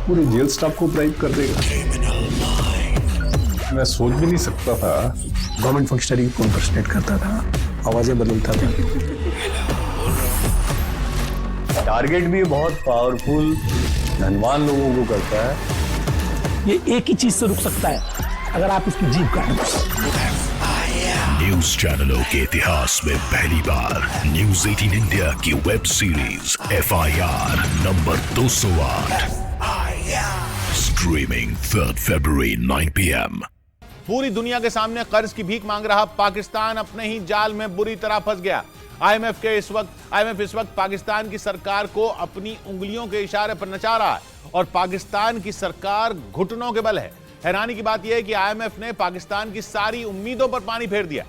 Speaker 20: पूरे जेल स्टाफ को ब्राइब कर देगा। मैं सोच भी नहीं सकता था। गवर्नमेंट फंक्शनरी को इम्पर्सनेट करता था, आवाजें बदलता था। टारगेट भी बहुत पावरफुल धनवान लोगों को करता है।
Speaker 17: ये एक ही चीज से रुक सकता है, अगर आप इसकी जीभ काट दो।
Speaker 19: न्यूज चैनलों के इतिहास में पहली बार न्यूज 18 इंडिया की web series FIR number 208 streaming 3 फरवरी 9 PM।
Speaker 1: पूरी दुनिया के सामने कर्ज की भीख मांग रहा पाकिस्तान अपने ही जाल में बुरी तरह फंस गया। IMF इस वक्त पाकिस्तान की सरकार को अपनी उंगलियों के इशारे पर नचा रहा है और पाकिस्तान की सरकार घुटनों के बल है। हैरानी की बात यह है कि IMF ने पाकिस्तान की सारी उम्मीदों पर पानी फेर दिया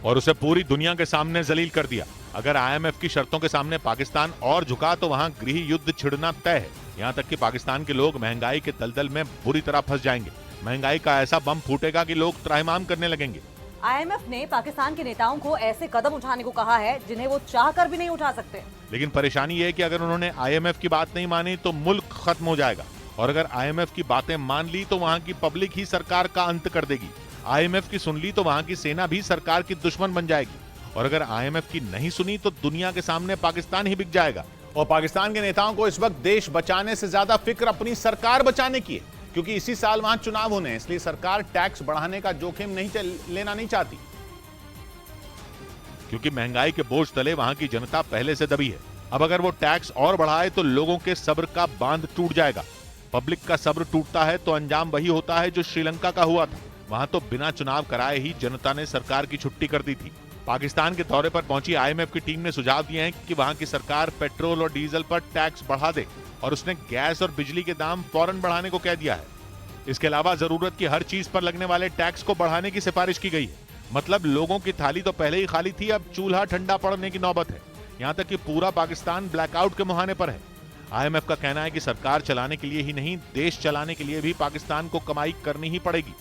Speaker 2: और उसे पूरी दुनिया के सामने जलील कर दिया। अगर IMF की शर्तों के सामने पाकिस्तान और झुका तो वहां गृह युद्ध छिड़ना तय है। यहां तक कि पाकिस्तान के लोग महंगाई के दलदल में बुरी तरह फंस जाएंगे। महंगाई का ऐसा बम फूटेगा कि लोग त्राहिमाम करने लगेंगे।
Speaker 3: IMF ने पाकिस्तान के नेताओं को ऐसे कदम उठाने को कहा है जिन्हें वो चाहकर भी नहीं उठा सकते।
Speaker 2: लेकिन परेशानी यह है कि अगर उन्होंने IMF की बात नहीं मानी तो मुल्क खत्म हो जाएगा, और अगर IMF की बातें मान ली तो वहां की पब्लिक ही सरकार का अंत कर देगी। IMF की सुन ली तो वहां की सेना भी सरकार की दुश्मन बन जाएगी, और अगर IMF की नहीं सुनी तो दुनिया के सामने पाकिस्तान ही बिक जाएगा।
Speaker 1: और पाकिस्तान के नेताओं को इस वक्त देश बचाने से ज्यादा फिक्र अपनी सरकार बचाने की है, क्योंकि इसी साल वहां चुनाव होने हैं। इसलिए सरकार टैक्स बढ़ाने का जोखिम लेना नहीं चाहती,
Speaker 2: क्योंकि महंगाई के बोझ तले वहां की जनता पहले से दबी है। अब अगर वो टैक्स और बढ़ाए तो लोगों के सब्र का बांध टूट जाएगा। पब्लिक का सब्र टूटता है तो अंजाम वही होता है जो श्रीलंका का हुआ था। वहां तो बिना चुनाव कराए ही जनता ने सरकार की छुट्टी कर दी थी। पाकिस्तान के दौरे पर पहुंची IMF की टीम ने सुझाव दिए हैं कि वहां की सरकार पेट्रोल और डीजल पर टैक्स बढ़ा दे, और उसने गैस और बिजली के दाम फौरन बढ़ाने को कह दिया है। इसके अलावा जरूरत की हर चीज पर लगने वाले टैक्स को बढ़ाने की सिफारिश की गई है। मतलब लोगों की थाली तो पहले ही खाली थी, अब चूल्हा ठंडा पड़ने की नौबत है। यहाँ तक कि पूरा पाकिस्तान ब्लैकआउट के मुहाने पर है। IMF का कहना है कि सरकार चलाने के लिए ही नहीं, देश चलाने के लिए भी पाकिस्तान को कमाई करनी ही पड़ेगी।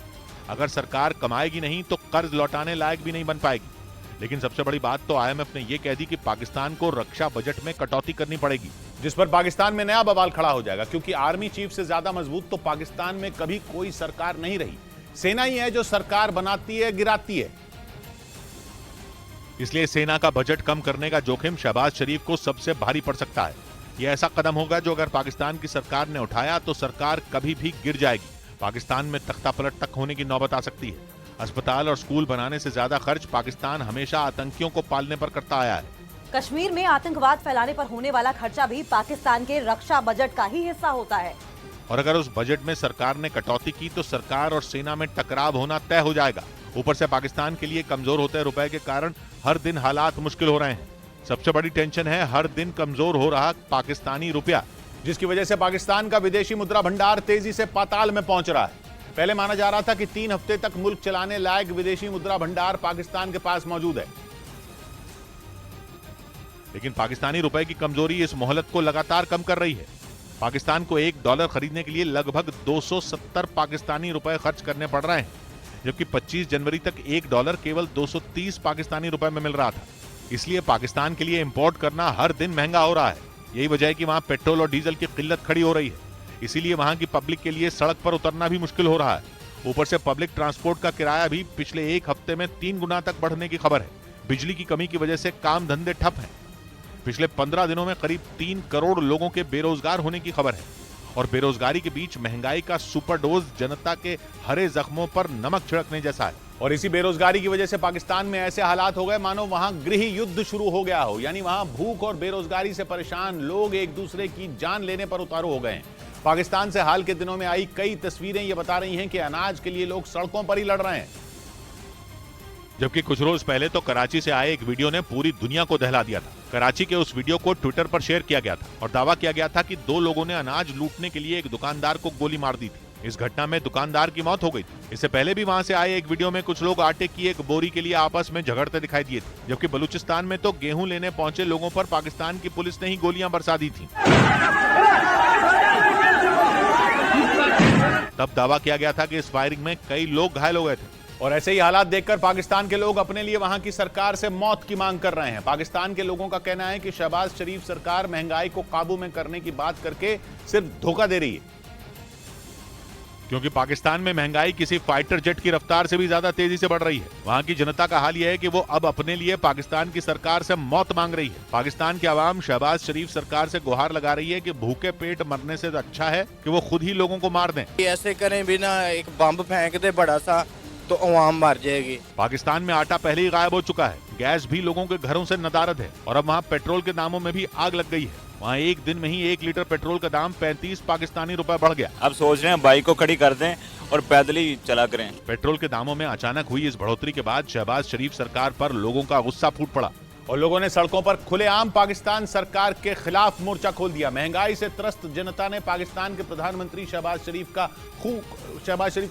Speaker 2: अगर सरकार कमाएगी नहीं तो कर्ज लौटाने लायक भी नहीं बन पाएगी। लेकिन सबसे बड़ी बात तो IMF ने यह कह दी कि पाकिस्तान को रक्षा बजट में कटौती करनी पड़ेगी,
Speaker 1: जिस पर पाकिस्तान में नया बवाल खड़ा हो जाएगा, क्योंकि आर्मी चीफ से ज्यादा मजबूत तो पाकिस्तान में कभी कोई सरकार नहीं रही। सेना ही है जो सरकार बनाती है, गिराती है।
Speaker 2: इसलिए सेना का बजट कम करने का जोखिम शहबाज शरीफ को सबसे भारी पड़ सकता है। यह ऐसा कदम होगा जो अगर पाकिस्तान की सरकार ने उठाया तो सरकार कभी भी गिर जाएगी। पाकिस्तान में तख्ता पलट तक होने की नौबत आ सकती है। अस्पताल और स्कूल बनाने से ज्यादा खर्च पाकिस्तान हमेशा आतंकियों को पालने पर करता आया है।
Speaker 3: कश्मीर में आतंकवाद फैलाने पर होने वाला खर्चा भी पाकिस्तान के रक्षा बजट का ही हिस्सा होता है।
Speaker 2: और अगर उस बजट में सरकार ने कटौती की तो सरकार और सेना में टकराव होना तय हो जाएगा। ऊपर से पाकिस्तान के लिए कमजोर होते रुपए के कारण हर दिन हालात मुश्किल हो रहे हैं। सबसे बड़ी टेंशन है हर दिन कमजोर हो रहा पाकिस्तानी रुपया,
Speaker 1: जिसकी वजह से पाकिस्तान का विदेशी मुद्रा भंडार तेजी से पाताल में पहुंच रहा है। पहले माना जा रहा था कि 3 हफ्ते तक मुल्क चलाने लायक विदेशी मुद्रा भंडार पाकिस्तान के पास मौजूद है,
Speaker 2: लेकिन पाकिस्तानी रुपए की कमजोरी इस मोहलत को लगातार कम कर रही है। पाकिस्तान को $1 खरीदने के लिए लगभग 270 पाकिस्तानी रुपए खर्च करने पड़ रहे हैं, जबकि 25 जनवरी तक $1 केवल 230 पाकिस्तानी रुपए में मिल रहा था। इसलिए पाकिस्तान के लिए इंपोर्ट करना हर दिन महंगा हो रहा है। यही वजह है कि वहाँ पेट्रोल और डीजल की किल्लत खड़ी हो रही है। इसीलिए वहाँ की पब्लिक के लिए सड़क पर उतरना भी मुश्किल हो रहा है। ऊपर से पब्लिक ट्रांसपोर्ट का किराया भी पिछले एक हफ्ते में 3 गुना तक बढ़ने की खबर है। बिजली की कमी की वजह से काम धंधे ठप हैं। पिछले 15 दिनों में करीब 3 करोड़ लोगों के बेरोजगार होने की खबर है। और बेरोजगारी के बीच महंगाई का सुपर डोज जनता के हरे जख्मों पर नमक छिड़कने जैसा है।
Speaker 1: और इसी बेरोजगारी की वजह से पाकिस्तान में ऐसे हालात हो गए मानो वहां गृह युद्ध शुरू हो गया हो। यानी वहां भूख और बेरोजगारी से परेशान लोग एक दूसरे की जान लेने पर उतारू हो गए हैं। पाकिस्तान से हाल के दिनों में आई कई तस्वीरें ये बता रही हैं कि अनाज के लिए लोग सड़कों पर ही लड़ रहे हैं।
Speaker 2: जबकि कुछ रोज पहले तो कराची से आए एक वीडियो ने पूरी दुनिया को दहला दिया था। कराची के उस वीडियो को ट्विटर पर शेयर किया गया था और दावा किया गया था कि 2 लोगों ने अनाज लूटने के लिए एक दुकानदार को गोली मार दी थी। इस घटना में दुकानदार की मौत हो गई थी। इससे पहले भी वहां से आए एक वीडियो में कुछ लोग आटे की एक बोरी के लिए आपस में झगड़ते दिखाई दिए थे। जबकि बलूचिस्तान में तो गेहूं लेने पहुंचे लोगों पर पाकिस्तान की पुलिस ने ही गोलियां बरसा दी थी। तब दावा किया गया था कि इस फायरिंग में कई लोग घायल हो गए थे।
Speaker 1: और ऐसे ही हालात देखकर पाकिस्तान के लोग अपने लिए वहां की सरकार से मौत की मांग कर रहे हैं। पाकिस्तान के लोगों का कहना है कि शहबाज शरीफ सरकार महंगाई को काबू में करने की बात करके सिर्फ धोखा दे रही है।
Speaker 2: क्योंकि पाकिस्तान में महंगाई किसी फाइटर जेट की रफ्तार से भी ज्यादा तेजी से बढ़ रही है। वहां की जनता का हाल यह है कि वो अब अपने लिए पाकिस्तान की सरकार से मौत मांग रही है। पाकिस्तान की आवाम शहबाज शरीफ सरकार से गुहार लगा रही है कि भूखे पेट मरने से अच्छा है कि वो खुद ही लोगों को मार दें।
Speaker 4: ऐसे करें बिना एक बम फेंक दे बड़ा सा तो अवाम मर जाएगी।
Speaker 2: पाकिस्तान में आटा पहले ही गायब हो चुका है। गैस भी लोगों के घरों से नदारद है और अब वहाँ पेट्रोल के दामों में भी आग लग गई है। वहाँ एक दिन में ही 1 लीटर पेट्रोल का दाम 35 पाकिस्तानी रुपए बढ़ गया।
Speaker 5: अब सोच रहे हैं बाइक को खड़ी कर दें और पैदल ही चला करें।
Speaker 2: पेट्रोल के दामों में अचानक हुई इस बढ़ोतरी के बाद शहबाज शरीफ सरकार पर लोगों का गुस्सा फूट पड़ा
Speaker 1: और लोगों ने सड़कों पर खुलेआम पाकिस्तान सरकार के खिलाफ मोर्चा खोल दिया। महंगाई से त्रस्त जनता ने पाकिस्तान के प्रधानमंत्री शहबाज शरीफ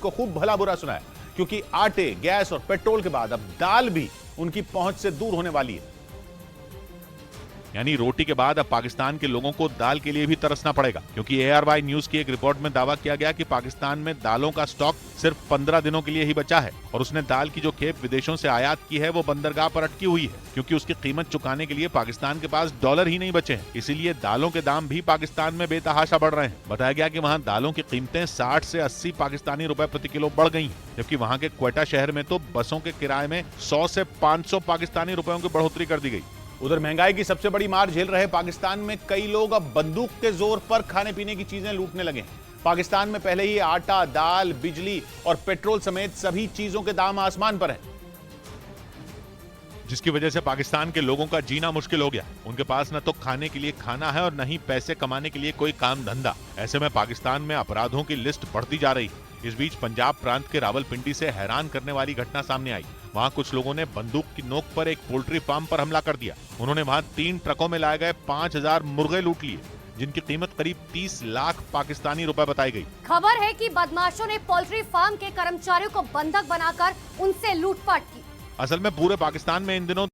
Speaker 1: को खूब भला बुरा सुनाया, क्योंकि आटे, गैस और पेट्रोल के बाद अब दाल भी उनकी पहुंच से दूर होने वाली है।
Speaker 2: यानी रोटी के बाद अब पाकिस्तान के लोगों को दाल के लिए भी तरसना पड़ेगा, क्योंकि ARY न्यूज की एक रिपोर्ट में दावा किया गया कि पाकिस्तान में दालों का स्टॉक सिर्फ 15 दिनों के लिए ही बचा है और उसने दाल की जो खेप विदेशों से आयात की है वो बंदरगाह पर अटकी हुई है, क्योंकि उसकी कीमत चुकाने के लिए पाकिस्तान के पास डॉलर ही नहीं बचे हैं। इसीलिए दालों के दाम भी पाकिस्तान में बेतहाशा बढ़ रहे हैं। बताया गया कि वहाँ दालों की कीमतें 60 से 80 पाकिस्तानी रुपए प्रति किलो बढ़ गई हैं, जबकि वहाँ के क्वेटा शहर में तो बसों के किराए में 100 से 500 पाकिस्तानी रुपयों की बढ़ोतरी कर दी गई।
Speaker 1: उधर महंगाई की सबसे बड़ी मार झेल रहे पाकिस्तान में कई लोग अब बंदूक के जोर पर खाने पीने की चीजें लूटने लगे हैं। पाकिस्तान में पहले ही आटा, दाल, बिजली और पेट्रोल समेत सभी चीजों के दाम आसमान पर हैं,
Speaker 2: जिसकी वजह से पाकिस्तान के लोगों का जीना मुश्किल हो गया। उनके पास न तो खाने के लिए खाना है और न ही पैसे कमाने के लिए कोई काम धंधा। ऐसे में पाकिस्तान में अपराधों की लिस्ट बढ़ती जा रही है। इस बीच पंजाब प्रांत के रावलपिंडी से हैरान करने वाली घटना सामने आई। वहां कुछ लोगों ने बंदूक की नोक पर एक पोल्ट्री फार्म पर हमला कर दिया। उन्होंने वहां 3 ट्रकों में लाए गए 5000 मुर्गे लूट लिए, जिनकी कीमत करीब 30 लाख पाकिस्तानी रुपए बताई गई।
Speaker 6: खबर है कि बदमाशों ने पोल्ट्री फार्म के कर्मचारियों को बंधक बनाकर उनसे लूटपाट की।
Speaker 2: असल में पूरे पाकिस्तान में इन दिनों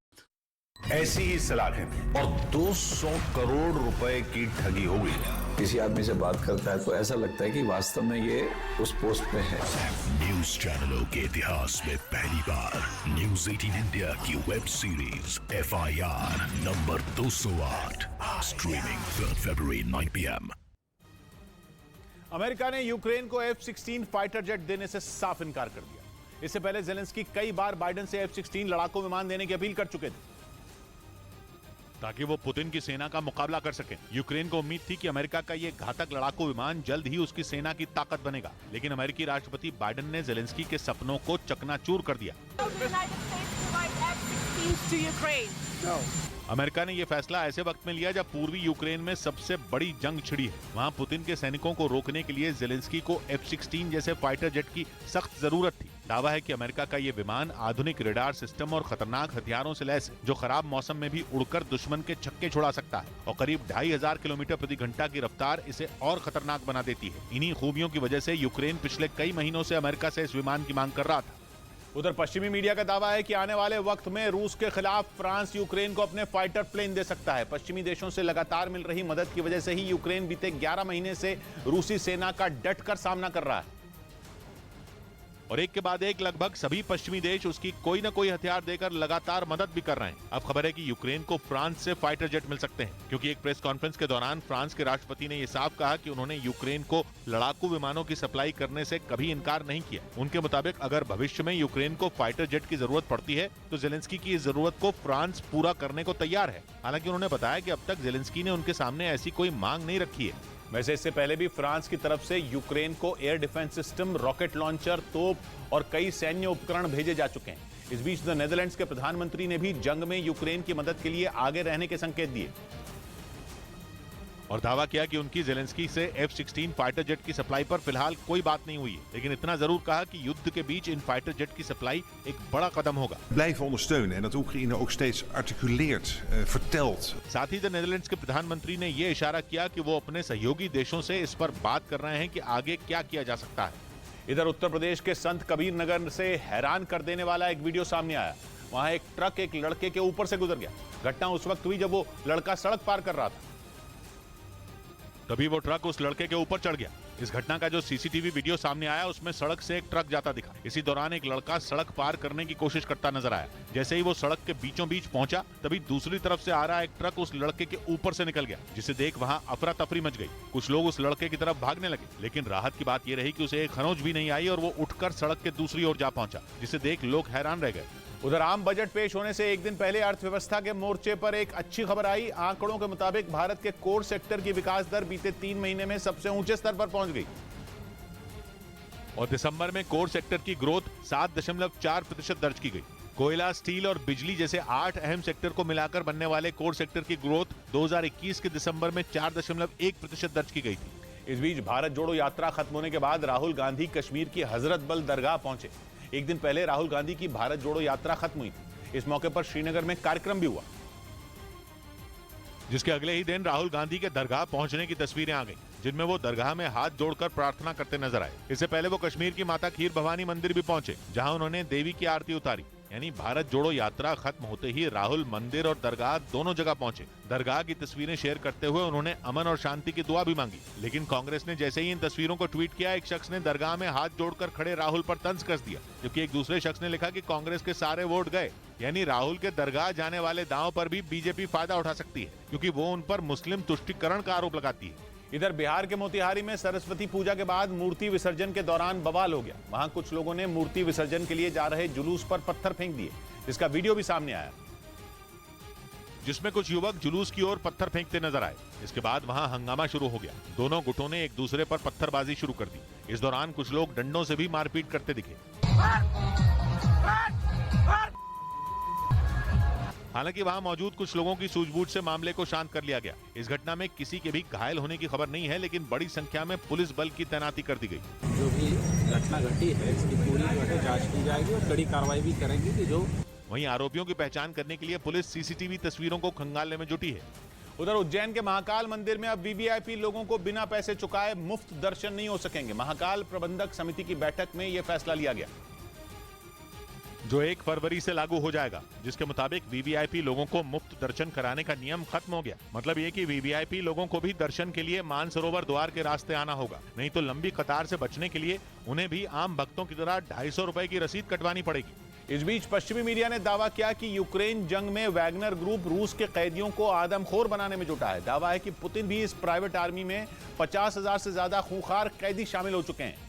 Speaker 19: ऐसी ही सलाखें और 200 करोड़ रुपए की ठगी हो गई।
Speaker 20: किसी आदमी से बात करता है तो ऐसा लगता है कि वास्तव में ये उस पोस्ट पे है।
Speaker 19: न्यूज चैनलों के इतिहास में पहली बार न्यूज 18 इंडिया की web series FIR number 208 streaming February 9 PM।
Speaker 1: America ने यूक्रेन को F-16 फाइटर जेट देने से साफ इनकार कर दिया। इससे पहले जेलेंस्की कई बार बाइडेन से F-16 लड़ाकू विमान देने की अपील कर चुके थे,
Speaker 2: ताकि वो पुतिन की सेना का मुकाबला कर सकें। यूक्रेन को उम्मीद थी कि अमेरिका का ये घातक लड़ाकू विमान जल्द ही उसकी सेना की ताकत बनेगा, लेकिन अमेरिकी राष्ट्रपति बाइडेन ने जेलेंस्की के सपनों को चकनाचूर कर दिया। अमेरिका ने यह फैसला ऐसे वक्त में लिया जब पूर्वी यूक्रेन में सबसे बड़ी जंग छिड़ी है। वहां पुतिन के सैनिकों को रोकने के लिए जेलेंस्की को F-16 जैसे फाइटर जेट की सख्त जरूरत थी। दावा है कि अमेरिका का ये विमान आधुनिक रेडार सिस्टम और खतरनाक हथियारों से लैस है, जो खराब मौसम में भी उड़कर दुश्मन के छक्के छुड़ा सकता है और करीब 2500 किलोमीटर प्रति घंटा की रफ्तार इसे और खतरनाक बना देती है। इन्हीं खूबियों की वजह से यूक्रेन पिछले कई महीनों से अमेरिका से इस विमान की मांग कर रहा था।
Speaker 1: उधर पश्चिमी मीडिया का दावा है कि आने वाले वक्त में रूस के खिलाफ फ्रांस यूक्रेन को अपने फाइटर प्लेन दे सकता है। पश्चिमी देशों से लगातार मिल रही मदद की वजह से ही यूक्रेन बीते 11 महीने से रूसी सेना का डटकर सामना कर रहा है।
Speaker 2: और एक के बाद एक लगभग सभी पश्चिमी देश उसकी कोई न कोई हथियार देकर लगातार मदद भी कर रहे हैं। अब खबर है कि यूक्रेन को फ्रांस से फाइटर जेट मिल सकते हैं, क्योंकि एक प्रेस कॉन्फ्रेंस के दौरान फ्रांस के राष्ट्रपति ने यह साफ कहा कि उन्होंने यूक्रेन को लड़ाकू विमानों की सप्लाई करने से कभी इनकार नहीं किया। उनके मुताबिक अगर भविष्य में यूक्रेन को फाइटर जेट की जरूरत पड़ती है तो जेलेंस्की की इस जरूरत को फ्रांस पूरा करने को तैयार है। हालांकि उन्होंने बताया कि अब तक जेलेंस्की ने उनके सामने ऐसी कोई मांग नहीं रखी है।
Speaker 1: वैसे इससे पहले भी फ्रांस की तरफ से यूक्रेन को air defence system, rocket launcher, तोप और कई सैन्य उपकरण भेजे जा चुके हैं। इस बीच द नेदरलैंड्स के प्रधानमंत्री ने भी जंग में यूक्रेन की मदद के लिए आगे रहने के संकेत दिए
Speaker 2: और दावा किया कि उनकी जेलेंस्की से F-16 फाइटर जेट की सप्लाई पर फिलहाल कोई बात नहीं हुई है, लेकिन इतना जरूर कहा कि युद्ध के बीच इन फाइटर जेट की सप्लाई एक बड़ा कदम होगा।
Speaker 21: Blijven ondersteunen en dat Oekraïne ook steeds articuleert, vertelt.
Speaker 2: साथ ही द नेदरलैंड्स के प्रधानमंत्री ने ये इशारा किया कि वो अपने सहयोगी देशों से इस पर बात कर रहे हैं कि आगे क्या किया जा सकता है।
Speaker 1: इधर उत्तर प्रदेश के संत कबीर नगर से हैरान कर देने वाला एक वीडियो सामने आया। वहां एक ट्रक एक लड़के के ऊपर से गुजर गया। घटना उस वक्त हुई जब वो लड़का सड़क पार कर रहा था।
Speaker 2: तभी वो ट्रक उस लड़के के ऊपर चढ़ गया। इस घटना का जो सीसीटीवी वीडियो सामने आया उसमें सड़क से एक ट्रक जाता दिखा। इसी दौरान एक लड़का सड़क पार करने की कोशिश करता नजर आया। जैसे ही वो सड़क के बीचों बीच पहुंचा तभी दूसरी तरफ से आ रहा एक ट्रक उस लड़के के ऊपर से निकल गया, जिसे देख वहां अफरा तफरी मच गई। कुछ लोग उस लड़के की तरफ भागने लगे, लेकिन राहत की बात यह रही कि उसे एक खरोंच भी नहीं आई और वो उठकर सड़क के दूसरी ओर जा पहुंचा, जिसे देख लोग हैरान रह गए।
Speaker 1: उधर आम बजट पेश होने से एक दिन पहले अर्थव्यवस्था के मोर्चे पर एक अच्छी खबर आई। आंकड़ों के मुताबिक भारत के कोर सेक्टर की विकास दर बीते 3 महीने में सबसे ऊंचे स्तर पर पहुंच गई
Speaker 2: और दिसंबर में कोर सेक्टर की ग्रोथ 7.4% दर्ज की गई। कोयला, स्टील और बिजली जैसे 8 अहम सेक्टर को मिलाकर बनने वाले कोर सेक्टर की ग्रोथ 2021 के दिसंबर में 4.1% दर्ज की गई थी।
Speaker 1: इस बीच भारत जोड़ो यात्रा खत्म होने के बाद राहुल गांधी कश्मीर की हजरत बल दरगाह पहुंचे। एक दिन पहले राहुल गांधी की भारत जोड़ो यात्रा खत्म हुई थी। इस मौके पर श्रीनगर में कार्यक्रम भी हुआ,
Speaker 2: जिसके अगले ही दिन राहुल गांधी के दरगाह पहुंचने की तस्वीरें आ गईं, जिनमें वो दरगाह में हाथ जोड़कर प्रार्थना करते नजर आए। इससे पहले वो कश्मीर की माता खीर भवानी मंदिर भी पहुंचे, जहां उन्होंने देवी की आरती उतारी। यानी भारत जोड़ो यात्रा खत्म होते ही राहुल मंदिर और दरगाह दोनों जगह पहुंचे। दरगाह की तस्वीरें शेयर करते हुए उन्होंने अमन और शांति की दुआ भी मांगी, लेकिन कांग्रेस ने जैसे ही इन तस्वीरों को ट्वीट किया, एक शख्स ने दरगाह में हाथ जोड़कर खड़े राहुल पर तंज कस दिया, जबकि एक दूसरे शख्स ने लिखा कि कांग्रेस के सारे वोट गए। यानी राहुल के दरगाह जाने वाले दांव पर भी बीजेपी फायदा उठा सकती है, क्योंकि वो उन पर मुस्लिम तुष्टीकरण का आरोप लगाती है।
Speaker 1: इधर बिहार के मोतिहारी में सरस्वती पूजा के बाद मूर्ति विसर्जन के दौरान बवाल हो गया। वहां कुछ लोगों ने मूर्ति विसर्जन के लिए जा रहे जुलूस पर पत्थर फेंक दिए, जिसका वीडियो भी सामने आया,
Speaker 2: जिसमें कुछ युवक जुलूस की ओर पत्थर फेंकते नजर आए। इसके बाद वहां हंगामा शुरू हो गया। दोनों गुटों ने एक दूसरे पर पत्थरबाजी शुरू कर दी। इस दौरान कुछ लोग डंडों से भी मारपीट करते दिखे। हालांकि वहां मौजूद कुछ लोगों की सूझबूझ से मामले को शांत कर लिया गया। इस घटना में किसी के भी घायल होने की खबर नहीं है, लेकिन बड़ी संख्या में पुलिस बल की तैनाती कर दी गई।
Speaker 22: जो भी घटना घटी है इसकी पूरी जांच की जाएगी और कड़ी कार्रवाई भी करेंगे कि जो।
Speaker 2: वहीं आरोपियों की पहचान करने के लिए पुलिस सीसीटीवी तस्वीरों को खंगालने में जुटी है।
Speaker 1: उधर उज्जैन के महाकाल मंदिर में अब वीवीआईपी लोगों को बिना पैसे चुकाए मुफ्त दर्शन नहीं हो सकेंगे। महाकाल प्रबंधक समिति की बैठक में यह फैसला लिया गया,
Speaker 2: जो 1 फरवरी से लागू हो जाएगा, जिसके मुताबिक वीवीआईपी लोगों को मुफ्त दर्शन कराने का नियम खत्म हो गया। मतलब ये कि वीवीआईपी लोगों को भी दर्शन के लिए मानसरोवर द्वार के रास्ते आना होगा, नहीं तो लंबी कतार से बचने के लिए उन्हें भी आम भक्तों की तरह 250 रुपए की रसीद कटवानी पड़ेगी।
Speaker 1: इस बीच पश्चिमी मीडिया ने दावा किया कि यूक्रेन जंग में वैगनर ग्रुप रूस के कैदियों को आदमखोर बनाने में जुटा है। दावा है कि पुतिन भी इस प्राइवेट आर्मी में 50,000 से ज्यादा खूंखार कैदी शामिल हो चुके हैं,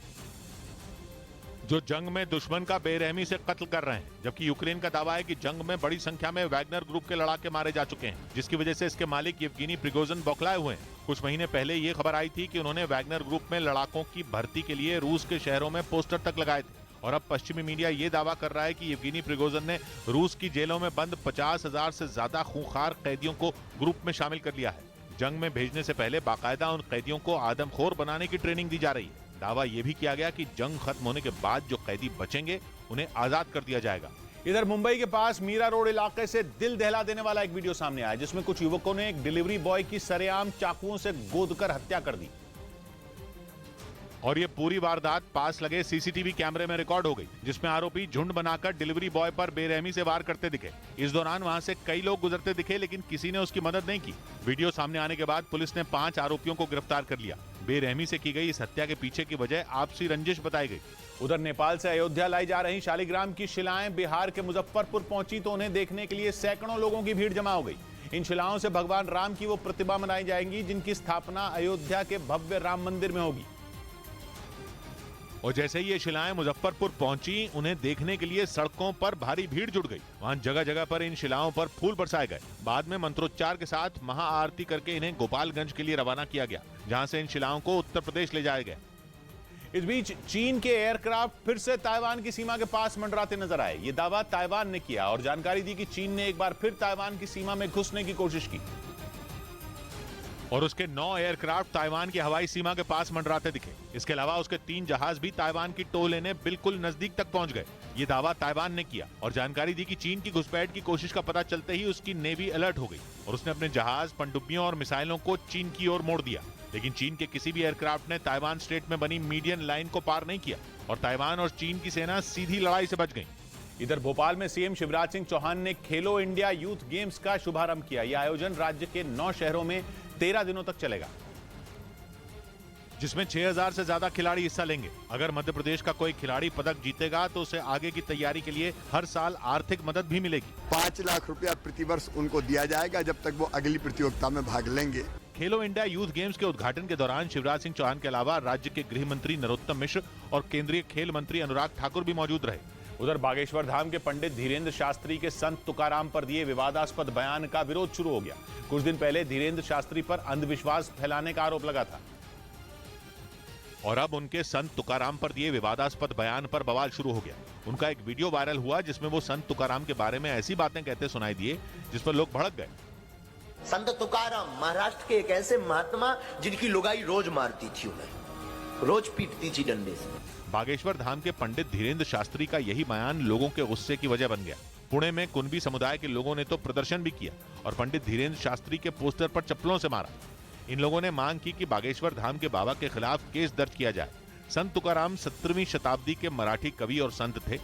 Speaker 2: जो जंग में दुश्मन का बेरहमी से कत्ल कर रहे हैं। जबकि यूक्रेन का दावा है कि जंग में बड़ी संख्या में वैगनर ग्रुप के लड़ाके मारे जा चुके हैं, जिसकी वजह से इसके मालिक येवगेनी प्रिगोजिन बौखलाए हुए हैं। कुछ महीने पहले ये खबर आई थी कि उन्होंने वैगनर ग्रुप में लड़ाकों की भर्ती के लिए रूस के शहरों में पोस्टर तक लगाए थे। और अब पश्चिमी मीडिया ये दावा कर रहा है कि येवगेनी प्रिगोजिन ने रूस की जेलों में बंद 50,000 से ज्यादा खूंखार कैदियों को ग्रुप में शामिल कर लिया है। जंग में भेजने से पहले बाकायदा उन कैदियों को आदमखोर बनाने की ट्रेनिंग दी जा रही है। दावा यह भी किया गया कि जंग खत्म होने के बाद जो कैदी बचेंगे उन्हें आजाद कर दिया जाएगा।
Speaker 1: इधर मुंबई के पास मीरा रोड इलाके से दिल दहला देने वाला एक वीडियो सामने आया, जिसमें कुछ युवकों ने एक डिलीवरी बॉय की सरेआम चाकुओं से गोदकर हत्या कर दी।
Speaker 2: और ये पूरी वारदात पास लगे सीसीटीवी कैमरे में रिकॉर्ड हो गई, जिसमें आरोपी झुंड बनाकर डिलीवरी बॉय पर बेरहमी से वार करते दिखे। इस दौरान वहां से कई लोग गुजरते दिखे, लेकिन किसी ने उसकी मदद नहीं की। वीडियो सामने आने के बाद पुलिस ने 5 आरोपियों को गिरफ्तार कर लिया। बेरहमी से की गई इस हत्या के पीछे की वजह आपसी रंजिश बताई गई।
Speaker 1: उधर नेपाल से अयोध्या लाई जा रही शालिग्राम की शिलाएं बिहार के मुजफ्फरपुर पहुंची तो उन्हें देखने के लिए सैकड़ों लोगों की भीड़ जमा हो गई। इन शिलाओं से भगवान राम की वो प्रतिमा बनाई जाएंगी जिनकी स्थापना अयोध्या के भव्य राम मंदिर में होगी।
Speaker 2: और जैसे ही ये शिलाएं मुजफ्फरपुर पहुंची, उन्हें देखने के लिए सड़कों पर भारी भीड़ जुट गई। वहां जगह जगह पर इन शिलाओं पर फूल बरसाए गए। बाद में मंत्रोच्चार के साथ महाआरती करके इन्हें गोपालगंज के लिए रवाना किया गया, जहां से इन शिलाओं को उत्तर प्रदेश ले जाया गया।
Speaker 1: इस बीच चीन के एयरक्राफ्ट फिर से ताइवान की सीमा के पास मंडराते नजर आए। ये दावा ताइवान ने किया और जानकारी दी कि चीन ने एक बार फिर ताइवान की सीमा में घुसने की कोशिश की
Speaker 2: और उसके 9 एयरक्राफ्ट ताइवान की हवाई सीमा के पास मंडराते दिखे। इसके अलावा उसके 3 जहाज भी ताइवान की टो लेने बिल्कुल नजदीक तक पहुंच गए। ये दावा ताइवान ने किया और जानकारी दी कि चीन की घुसपैठ की कोशिश का पता चलते ही उसकी नेवी अलर्ट हो गई और उसने अपने जहाज, पनडुब्बियों और मिसाइलों को चीन की ओर मोड़ दिया। लेकिन चीन के किसी भी एयरक्राफ्ट ने ताइवान स्ट्रेट में बनी मीडियन लाइन को पार नहीं किया और ताइवान और चीन की सेना सीधी लड़ाई से बच गई।
Speaker 1: इधर भोपाल में सीएम शिवराज सिंह चौहान ने खेलो इंडिया यूथ गेम्स का शुभारंभ किया। यह आयोजन राज्य के 9 शहरों में 13 दिनों तक चलेगा,
Speaker 2: जिसमें 6000 से ज्यादा खिलाड़ी हिस्सा लेंगे। अगर मध्य प्रदेश का कोई खिलाड़ी पदक जीतेगा तो उसे आगे की तैयारी के लिए हर साल आर्थिक मदद भी मिलेगी।
Speaker 7: 5 लाख रुपया प्रतिवर्ष उनको दिया जाएगा जब तक वो अगली प्रतियोगिता में भाग लेंगे।
Speaker 2: खेलो इंडिया यूथ गेम्स के उद्घाटन के दौरान शिवराज सिंह चौहान के अलावा राज्य के गृह मंत्री नरोत्तम मिश्र और केंद्रीय खेल मंत्री अनुराग ठाकुर भी मौजूद रहे।
Speaker 1: उधर बागेश्वर धाम के पंडित धीरेन्द्र शास्त्री के संत तुकाराम पर दिए विवादास्पद बयान का विरोध शुरू हो गया। कुछ दिन पहले धीरेन्द्र शास्त्री पर अंधविश्वास फैलाने का आरोप लगा था
Speaker 2: और अब उनके संत तुकाराम पर दिए विवादास्पद बयान पर बवाल शुरू हो गया। उनका एक वीडियो वायरल हुआ जिसमें वो संत तुकाराम के बारे में ऐसी बातें कहते सुनाई दिए जिस पर लोग भड़क गए।
Speaker 8: संत तुकाराम महाराष्ट्र के एक ऐसे महात्मा जिनकी लुगाई रोज मारती थी, उन्हें रोज पीटती थी डंडे से।
Speaker 2: बागेश्वर धाम के पंडित धीरेन्द्र शास्त्री का यही बयान लोगों के गुस्से की वजह बन गया। पुणे में कुणबी समुदाय के लोगों ने तो प्रदर्शन भी किया और पंडित धीरेन्द्र शास्त्री के पोस्टर पर चप्पलों से मारा। इन लोगों ने मांग की कि बागेश्वर धाम के बाबा के खिलाफ केस दर्ज किया जाए। संत तुकाराम 17वीं शताब्दी के मराठी कवि और संत थे,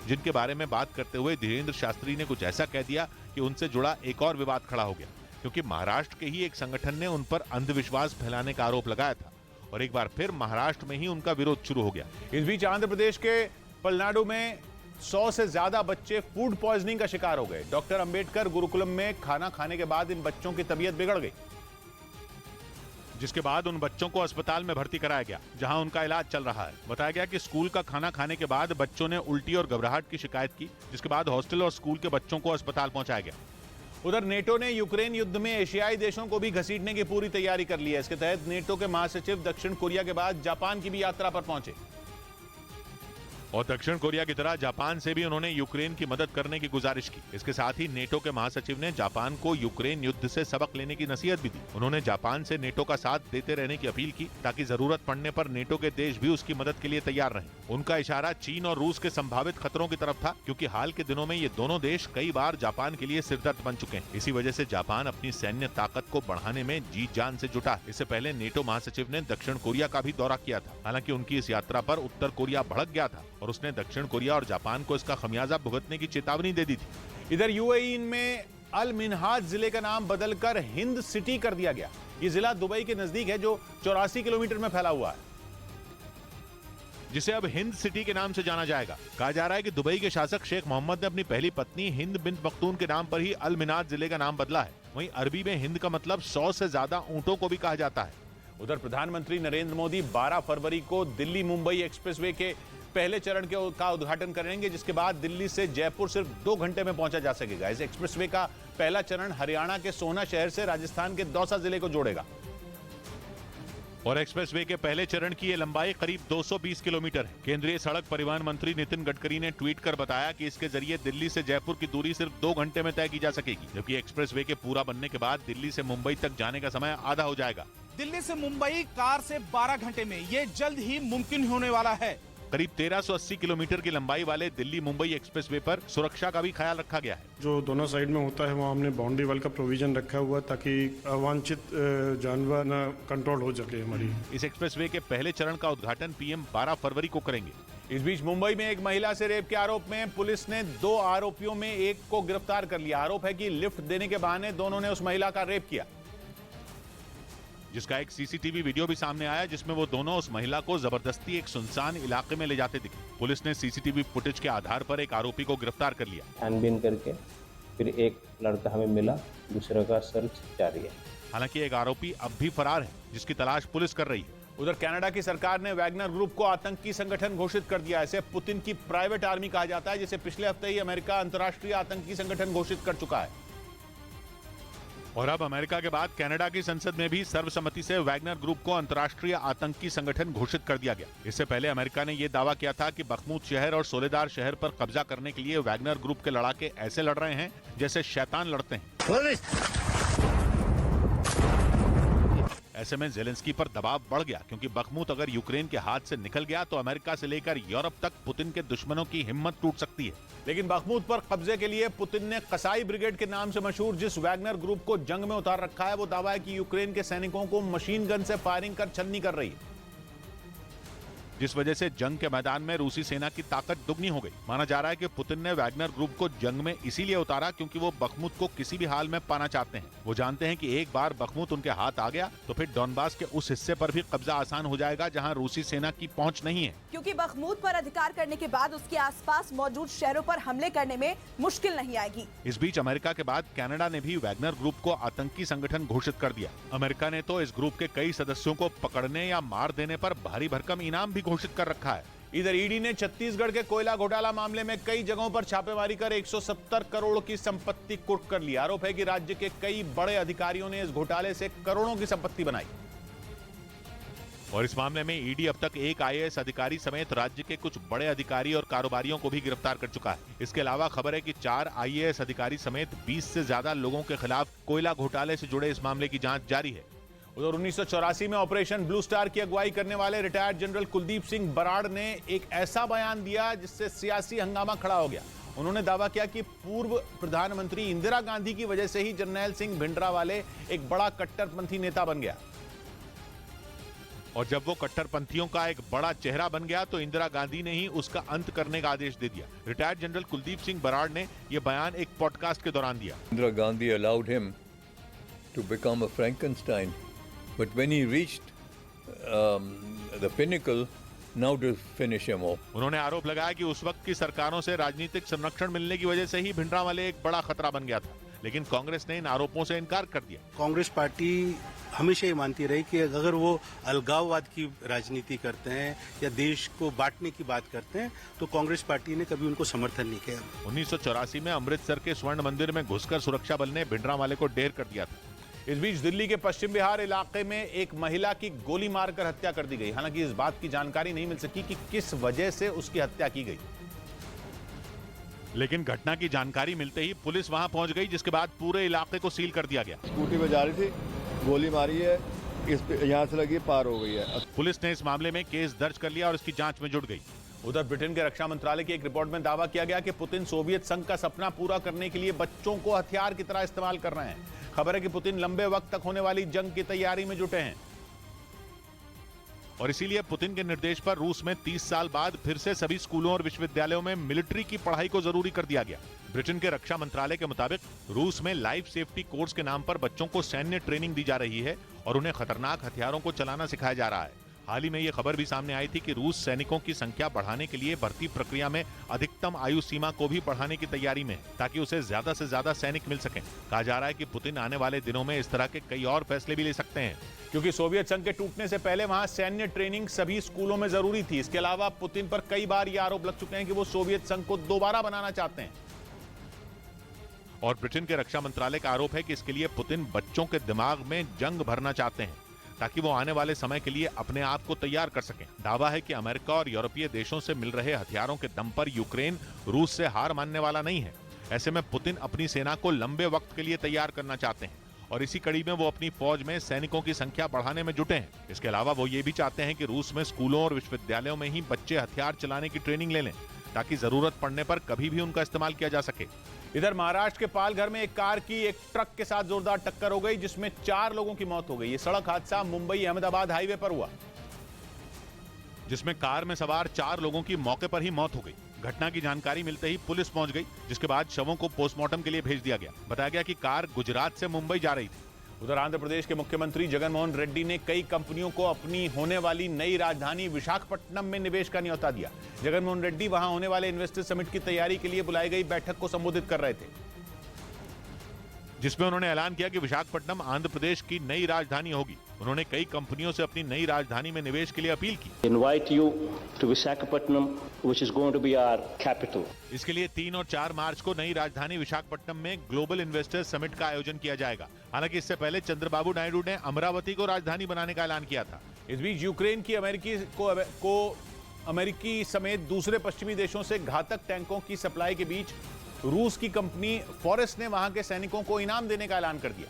Speaker 2: जिनके बारे में बात करते हुए धीरेन्द्र शास्त्री ने कुछ ऐसा कह दिया कि उनसे जुड़ा एक और विवाद खड़ा हो गया, क्योंकि महाराष्ट्र के ही एक संगठन ने उन पर अंधविश्वास फैलाने का आरोप लगाया था और एक बार फिर महाराष्ट्र में ही उनका विरोध शुरू हो गया।
Speaker 1: इस बीच आंध्र प्रदेश के पलनाडु में 100 से ज्यादा बच्चे फूड पॉइजनिंग का शिकार हो गए। डॉक्टर अंबेडकर गुरुकुलम में खाना खाने के बाद इन बच्चों की तबीयत बिगड़ गई,
Speaker 2: जिसके बाद उन बच्चों को अस्पताल में भर्ती कराया गया, जहां उनका इलाज चल रहा है। बताया गया कि स्कूल का खाना खाने के बाद बच्चों ने उल्टी और घबराहट की शिकायत की, जिसके बाद हॉस्टल और स्कूल के बच्चों को अस्पताल पहुंचाया गया।
Speaker 1: उधर नेटो ने यूक्रेन युद्ध में एशियाई देशों को भी घसीटने की पूरी तैयारी कर ली है। इसके तहत नेटो के महासचिव दक्षिण कोरिया के बाद जापान की भी यात्रा पर पहुंचे
Speaker 2: और दक्षिण कोरिया की तरह जापान से भी उन्होंने यूक्रेन की मदद करने की गुजारिश की। इसके साथ ही नेटो के महासचिव ने जापान को यूक्रेन युद्ध से सबक लेने की नसीहत भी दी। उन्होंने जापान से नेटो का साथ देते रहने की अपील की ताकि जरूरत पड़ने पर नेटो के देश भी उसकी मदद के लिए तैयार रहें। उनका इशारा चीन और रूस के संभावित खतरों की तरफ था, क्योंकि हाल के दिनों में ये दोनों देश कई बार जापान के लिए सिरदर्द बन चुके हैं। इसी वजह से जापान अपनी सैन्य ताकत को बढ़ाने में जी जान से जुटा। इससे पहले नेटो महासचिव ने दक्षिण कोरिया का भी दौरा किया था। हालांकि उनकी इस यात्रा पर उत्तर कोरिया भड़क गया था और उसने दक्षिण कोरिया और जापान को इसका खमियाजा भुगतने की चेतावनी दे दी थी।
Speaker 1: इधर यूएई में अल मिन्हाज जिले का नाम बदलकर हिंद सिटी कर दिया गया। ये जिला दुबई के नजदीक है, जो 84 किलोमीटर में फैला हुआ है,
Speaker 2: जिसे अब हिंद सिटी के नाम से जाना जाएगा। कहा जा रहा है कि दुबई के शासक शेख मोहम्मद ने अपनी पहली पत्नी हिंद बिन्त मख्तूम के नाम पर ही अल मिन्हाज जिले का नाम बदला है। वहीं अरबी में हिंद का मतलब 100 से ज्यादा ऊंटों को भी कहा जाता है।
Speaker 1: उधर प्रधानमंत्री नरेंद्र मोदी 12 फरवरी को दिल्ली मुंबई एक्सप्रेसवे के पहले चरण का उद्घाटन करेंगे, जिसके बाद दिल्ली से जयपुर सिर्फ 2 घंटे में पहुंचा जा सकेगा। इस एक्सप्रेसवे का पहला चरण हरियाणा के सोहना शहर से राजस्थान के दौसा जिले को जोड़ेगा
Speaker 2: और एक्सप्रेसवे के पहले चरण की ये लंबाई करीब 220 किलोमीटर है। केंद्रीय सड़क परिवहन मंत्री नितिन गडकरी ने ट्वीट कर बताया कि इसके जरिए दिल्ली से जयपुर की दूरी सिर्फ 2 घंटे में तय की जा सकेगी, जबकि एक्सप्रेसवे के पूरा बनने के बाद दिल्ली से मुंबई तक जाने का समय आधा हो जाएगा।
Speaker 23: दिल्ली से मुंबई कार से 12 घंटे में ये जल्द ही मुमकिन होने वाला है।
Speaker 2: करीब 1380 किलोमीटर की लंबाई वाले दिल्ली मुंबई एक्सप्रेसवे पर सुरक्षा का भी ख्याल रखा गया है।
Speaker 14: जो दोनों साइड में होता है वहाँ हमने बाउंड्री वाल का प्रोविजन रखा हुआ ताकि अवांछित जानवर न कंट्रोल हो सके हमारी।
Speaker 2: इस एक्सप्रेसवे के पहले चरण का उद्घाटन पीएम 12 फरवरी को करेंगे।
Speaker 1: इस बीच मुंबई में एक महिला से रेप के आरोप में पुलिस ने 2 आरोपियों में एक को गिरफ्तार कर लिया। आरोप है कि लिफ्ट देने के बहाने दोनों ने उस महिला का रेप किया।
Speaker 2: जिसका एक सीसीटीवी वीडियो भी सामने आया जिसमें वो दोनों उस महिला को जबरदस्ती एक सुनसान इलाके में ले जाते दिखे। पुलिस ने सीसीटीवी फुटेज के आधार पर एक आरोपी को गिरफ्तार कर लिया।
Speaker 17: छानबीन करके फिर एक लड़का हमें मिला, दूसरे का सर्च जारी है।
Speaker 2: हालांकि एक आरोपी अब भी फरार है जिसकी तलाश पुलिस कर रही है।
Speaker 1: उधर कनाडा की सरकार ने वैगनर ग्रुप को आतंकी संगठन घोषित कर दिया है। इसे पुतिन की प्राइवेट आर्मी कहा जाता है, जिसे पिछले हफ्ते ही अमेरिका अंतर्राष्ट्रीय आतंकी संगठन घोषित कर चुका है।
Speaker 2: और अब अमेरिका के बाद कनाडा की संसद में भी सर्वसम्मति से वैगनर ग्रुप को अंतर्राष्ट्रीय आतंकी संगठन घोषित कर दिया गया। इससे पहले अमेरिका ने यह दावा किया था कि बखमुत शहर और सोलेदार शहर पर कब्जा करने के लिए वैगनर ग्रुप के लड़ाके ऐसे लड़ रहे हैं जैसे शैतान लड़ते हैं। ऐसे में जेलेंस्की पर दबाव बढ़ गया, क्योंकि बखमुत अगर यूक्रेन के हाथ से निकल गया तो अमेरिका से लेकर यूरोप तक पुतिन के दुश्मनों की हिम्मत टूट सकती है।
Speaker 1: लेकिन बखमुत पर कब्जे के लिए पुतिन ने कसाई ब्रिगेड के नाम से मशहूर जिस वैगनर ग्रुप को जंग में उतार रखा है, वो दावा है कि यूक्रेन के सैनिकों को मशीन गन से फायरिंग कर छलनी कर रही है,
Speaker 2: जिस वजह से जंग के मैदान में रूसी सेना की ताकत दुगनी हो गई। माना जा रहा है कि पुतिन ने वैगनर ग्रुप को जंग में इसीलिए उतारा क्योंकि वो बखमुत को किसी भी हाल में पाना चाहते हैं। वो जानते हैं कि एक बार बखमुत उनके हाथ आ गया तो फिर डॉनबास के उस हिस्से पर भी कब्जा आसान हो जाएगा जहां रूसी सेना की पहुंच नहीं है।
Speaker 12: क्योंकि बखमुत पर अधिकार करने के बाद उसके आसपास मौजूद शहरों पर हमले करने में मुश्किल नहीं आएगी।
Speaker 2: इस बीच अमेरिका के बाद कनाडा ने भी वैगनर ग्रुप को आतंकी संगठन घोषित कर दिया। अमेरिका ने तो इस ग्रुप के कई सदस्यों को पकड़ने या मार देने पर भारी भरकम इनाम भी घोषित कर रखा है।
Speaker 1: इधर ईडी ने छत्तीसगढ़ के कोयला घोटाला मामले में कई जगहों पर छापेमारी कर 170 करोड़ की संपत्ति कुर्क कर ली। आरोप है कि राज्य के कई बड़े अधिकारियों ने इस घोटाले से करोड़ों की संपत्ति बनाई।
Speaker 2: और इस मामले में ईडी अब तक एक आईएएस अधिकारी समेत राज्य के कुछ बड़े अधिकारी और कारोबारियों को भी गिरफ्तार कर चुका है। इसके अलावा खबर है कि 4 आईएएस अधिकारी समेत 20 से ज्यादा लोगों के खिलाफ कोयला घोटाले से जुड़े इस मामले की जांच जारी है।
Speaker 1: उधर 1984 में ऑपरेशन ब्लू स्टार की अगुवाई करने वाले रिटायर्ड जनरल कुलदीप सिंह बराड़ ने एक ऐसा बयान दिया जिससे सियासी हंगामा खड़ा हो गया। उन्होंने दावा किया कि पूर्व प्रधानमंत्री इंदिरा गांधी की वजह से ही जर्नैल सिंह भिंडरावाले एक बड़ा कट्टरपंथी नेता बन गया,
Speaker 2: और जब वो कट्टरपंथियों का एक बड़ा चेहरा बन गया तो इंदिरा गांधी ने ही उसका अंत करने का आदेश दे दिया। रिटायर्ड जनरल कुलदीप सिंह बराड़ ने यह बयान एक पॉडकास्ट के दौरान दिया।
Speaker 9: Indira Gandhi allowed him to become a Frankenstein. But when he reached the pinnacle, now to finish him off.
Speaker 2: उन्होंने आरोप लगाया कि उस वक्त की सरकारों से राजनीतिक संरक्षण मिलने की वजह से ही भिंडरावाले एक बड़ा खतरा बन गया था, लेकिन कांग्रेस ने इन आरोपों से इनकार कर दिया।
Speaker 10: कांग्रेस पार्टी हमेशा ये मानती रही कि अगर वो अलगाववाद की राजनीति करते हैं या देश को बांटने की बात करते हैं तो कांग्रेस पार्टी ने कभी उनको समर्थन नहीं किया।
Speaker 2: 1984 में अमृतसर के स्वर्ण मंदिर में घुसकर सुरक्षा बल ने भिंडरावाले को ढेर कर दिया था।
Speaker 1: इस बीच दिल्ली के पश्चिम बिहार इलाके में एक महिला की गोली मारकर हत्या कर दी गई। हालांकि इस बात की जानकारी नहीं मिल सकी कि किस वजह से उसकी हत्या की गई,
Speaker 2: लेकिन घटना की जानकारी मिलते ही पुलिस वहां पहुंच गई, जिसके बाद पूरे इलाके को सील कर दिया गया।
Speaker 11: स्कूटी पे जा रही थी, गोली मारी है, इस पे यहाँ से लगी, पार हो गई है।
Speaker 2: पुलिस ने इस मामले में केस दर्ज कर लिया और इसकी जांच में जुट गई।
Speaker 1: उधर ब्रिटेन के रक्षा मंत्रालय की एक रिपोर्ट में दावा किया गया कि पुतिन सोवियत संघ का सपना पूरा करने के लिए बच्चों को हथियार की तरह इस्तेमाल कर रहे हैं। खबर है कि पुतिन लंबे वक्त तक होने वाली जंग की तैयारी में जुटे हैं,
Speaker 2: और इसीलिए पुतिन के निर्देश पर रूस में 30 साल बाद फिर से सभी स्कूलों और विश्वविद्यालयों में मिलिट्री की पढ़ाई को जरूरी कर दिया गया। ब्रिटेन के रक्षा मंत्रालय के मुताबिक रूस में लाइफ सेफ्टी कोर्स के नाम पर बच्चों को सैन्य ट्रेनिंग दी जा रही है और उन्हें खतरनाक हथियारों को चलाना सिखाया जा रहा है। हाल ही में यह खबर भी सामने आई थी कि रूस सैनिकों की संख्या बढ़ाने के लिए भर्ती प्रक्रिया में अधिकतम आयु सीमा को भी बढ़ाने की तैयारी में है, ताकि उसे ज्यादा से ज्यादा सैनिक मिल सकें। कहा जा रहा है कि पुतिन आने वाले दिनों में इस तरह के कई और फैसले भी ले सकते हैं,
Speaker 1: क्योंकि सोवियत संघ के टूटने से पहले वहां सैन्य ट्रेनिंग सभी स्कूलों में जरूरी थी। इसके अलावा पुतिन पर कई बार यह आरोप लग चुके हैं कि वो सोवियत संघ को दोबारा बनाना चाहते हैं।
Speaker 2: और ब्रिटेन के रक्षा मंत्रालय का आरोप है कि इसके लिए पुतिन बच्चों के दिमाग में जंग भरना चाहते हैं, ताकि वो आने वाले समय के लिए अपने आप को तैयार कर सकें। दावा है कि अमेरिका और यूरोपीय देशों से मिल रहे हथियारों के दम पर यूक्रेन रूस से हार मानने वाला नहीं है। ऐसे में पुतिन अपनी सेना को लंबे वक्त के लिए तैयार करना चाहते हैं, और इसी कड़ी में वो अपनी फौज में सैनिकों की संख्या बढ़ाने में जुटे हैं। इसके अलावा वो ये भी चाहते हैं कि रूस में स्कूलों और विश्वविद्यालयों में ही बच्चे हथियार चलाने की ट्रेनिंग ले लें, ताकि जरूरत पड़ने पर कभी भी उनका इस्तेमाल किया जा सके।
Speaker 1: इधर महाराष्ट्र के पालघर में एक कार की एक ट्रक के साथ जोरदार टक्कर हो गई, जिसमें 4 लोगों की मौत हो गई। ये सड़क हादसा मुंबई अहमदाबाद हाईवे पर हुआ,
Speaker 2: जिसमें कार में सवार 4 लोगों की मौके पर ही मौत हो गई। घटना की जानकारी मिलते ही पुलिस पहुंच गई, जिसके बाद शवों को पोस्टमार्टम के लिए भेज दिया गया। बताया गया कि कार गुजरात से मुंबई जा रही थी।
Speaker 1: उधर आंध्र प्रदेश के मुख्यमंत्री जगनमोहन रेड्डी ने कई कंपनियों को अपनी होने वाली नई राजधानी विशाखापट्टनम में निवेश का न्योता दिया। जगनमोहन रेड्डी वहां होने वाले इन्वेस्टर समिट की तैयारी के लिए बुलाई गई बैठक को संबोधित कर रहे थे,
Speaker 2: जिसमें उन्होंने ऐलान किया कि विशाखापट्टनम आंध्र प्रदेश की नई राजधानी होगी। उन्होंने कई कंपनियों से अपनी नई राजधानी में निवेश के लिए अपील की।
Speaker 18: Invite you to Visakhapatnam, which is going to be our capital.
Speaker 2: इसके लिए 3 और 4 मार्च को नई राजधानी विशाखापट्टनम में ग्लोबल इन्वेस्टर्स समिट का आयोजन किया जाएगा। हालांकि इससे पहले चंद्रबाबू नायडू ने अमरावती को राजधानी बनाने का ऐलान किया था।
Speaker 1: इस बीच यूक्रेन की अमेरिकी समेत दूसरे पश्चिमी देशों से घातक टैंकों की सप्लाई के बीच रूस की कंपनी फॉरेस्ट ने वहां के सैनिकों को इनाम देने का ऐलान कर दिया,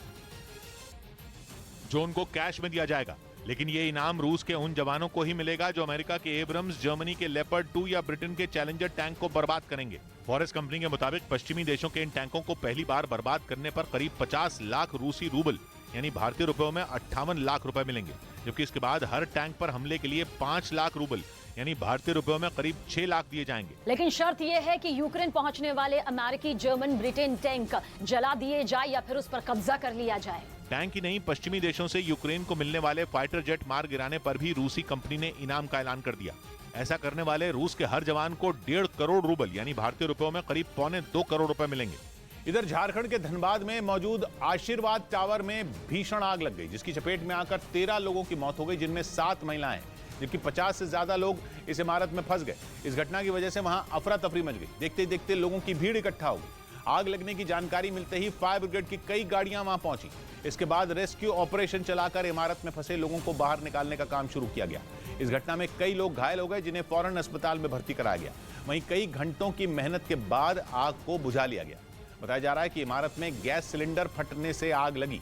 Speaker 2: जो उनको कैश में दिया जाएगा। लेकिन ये इनाम रूस के उन जवानों को ही मिलेगा जो अमेरिका के एब्रम्स, जर्मनी के लेपर्ड 2 या ब्रिटेन के चैलेंजर टैंक को बर्बाद करेंगे। फॉरेस्ट कंपनी के मुताबिक पश्चिमी देशों के इन टैंकों को पहली बार बर्बाद करने पर करीब 50 लाख रूसी रूबल यानी भारतीय रुपयों में 58 लाख रुपए मिलेंगे, जबकि इसके बाद हर टैंक पर हमले के लिए 5 लाख रूबल यानी भारतीय रुपयों में करीब 6 लाख दिए जाएंगे।
Speaker 3: लेकिन शर्त यह है कि यूक्रेन पहुंचने वाले अमेरिकी, जर्मन, ब्रिटेन टैंक जला दिए जाए या फिर उस पर कब्जा कर लिया जाए।
Speaker 2: टैंक ही नहीं, पश्चिमी देशों से यूक्रेन को मिलने वाले फाइटर जेट मार गिराने पर भी रूसी कंपनी ने इनाम का ऐलान कर दिया। ऐसा करने वाले रूस के हर जवान को 1.5 करोड़ रूबल यानी भारतीय रुपयों में करीब 2.25 करोड़ रुपए मिलेंगे।
Speaker 1: इधर झारखंड के धनबाद में मौजूद आशीर्वाद टावर में भीषण आग लग गई, जिसकी चपेट में आकर 13 लोगों की मौत हो गई, जिनमें 7 महिलाएं, जबकि 50 से ज्यादा लोग इस इमारत में फंस गए। इस घटना की वजह से वहां अफरा तफरी मच गई। देखते देखते लोगों की भीड़ इकट्ठा हो गई। आग लगने की जानकारी मिलते ही फायर ब्रिगेड की कई गाड़ियां वहां पहुंची। इसके बाद रेस्क्यू ऑपरेशन चलाकर इमारत में फंसे लोगों को बाहर निकालने का काम शुरू किया गया। इस घटना में कई लोग घायल हो गए, जिन्हें फौरन अस्पताल में भर्ती कराया गया। वहीं कई घंटों की मेहनत के बाद आग को बुझा लिया गया। बताया जा रहा है कि इमारत में गैस सिलेंडर फटने से आग लगी।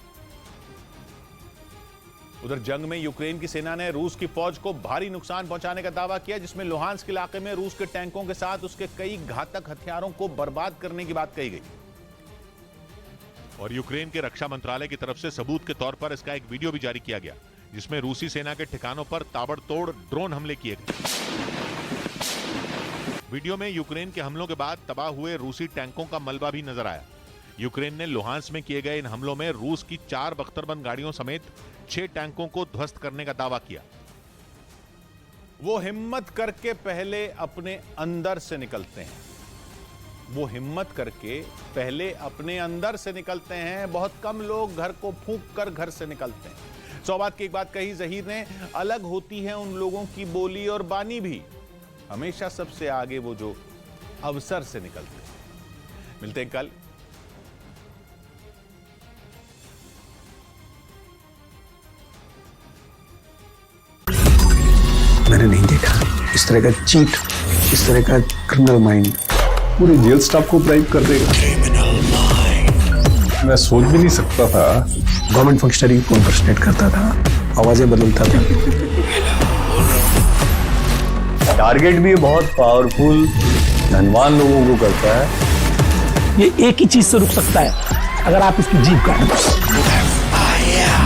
Speaker 1: उधर जंग में यूक्रेन की सेना ने रूस की फौज को भारी नुकसान पहुंचाने का दावा किया, जिसमें लुहांस्क इलाके में रूस के टैंकों के साथ उसके कई घातक हथियारों को बर्बाद करने की बात कही गई।
Speaker 2: और यूक्रेन के रक्षा मंत्रालय की तरफ से सबूत के तौर पर इसका एक वीडियो भी जारी किया गया, जिसमें रूसी सेना के ठिकानों पर ताबड़तोड़ ड्रोन हमले किए गए। वीडियो में यूक्रेन के हमलों के बाद तबाह हुए रूसी टैंकों का मलबा भी नजर आया। यूक्रेन ने लुहांस्क में किए गए इन हमलों में रूस की 4 बख्तरबंद गाड़ियों समेत 6 टैंकों को ध्वस्त करने का दावा किया।
Speaker 1: वो हिम्मत करके पहले अपने अंदर से निकलते हैं। वो हिम्मत करके पहले अपने अंदर से निकलते हैं। बहुत कम लोग घर को फूंक कर घर से निकलते हैं। 100 बात की एक बात कही ज़हीर ने, अलग होती है उन लोगों की बोली और बानी भी। हमेशा सबसे आगे वो जो अवसर से निकलते हैं। मिलते हैं कल।
Speaker 20: मैंने नहीं देखा इस तरह का चीट, इस तरह का क्रिमिनल माइंड पूरे जेल स्टाफ को ब्राइब कर देगा। मैं सोच भी नहीं सकता था। गवर्नमेंट फंक्शनरी को इम्पर्सनेट करता था, आवाजें बदलता था। टारगेट भी बहुत पावरफुल धनवान लोगों को करता है।
Speaker 17: ये एक ही चीज से रुक सकता है, अगर आप इसकी जीभ काटें।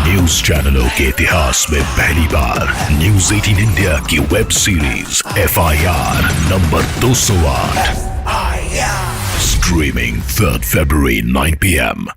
Speaker 19: न्यूज चैनलों के इतिहास में पहली बार न्यूज 18 इंडिया की web series FIR number 208 streaming 3rd February 9 PM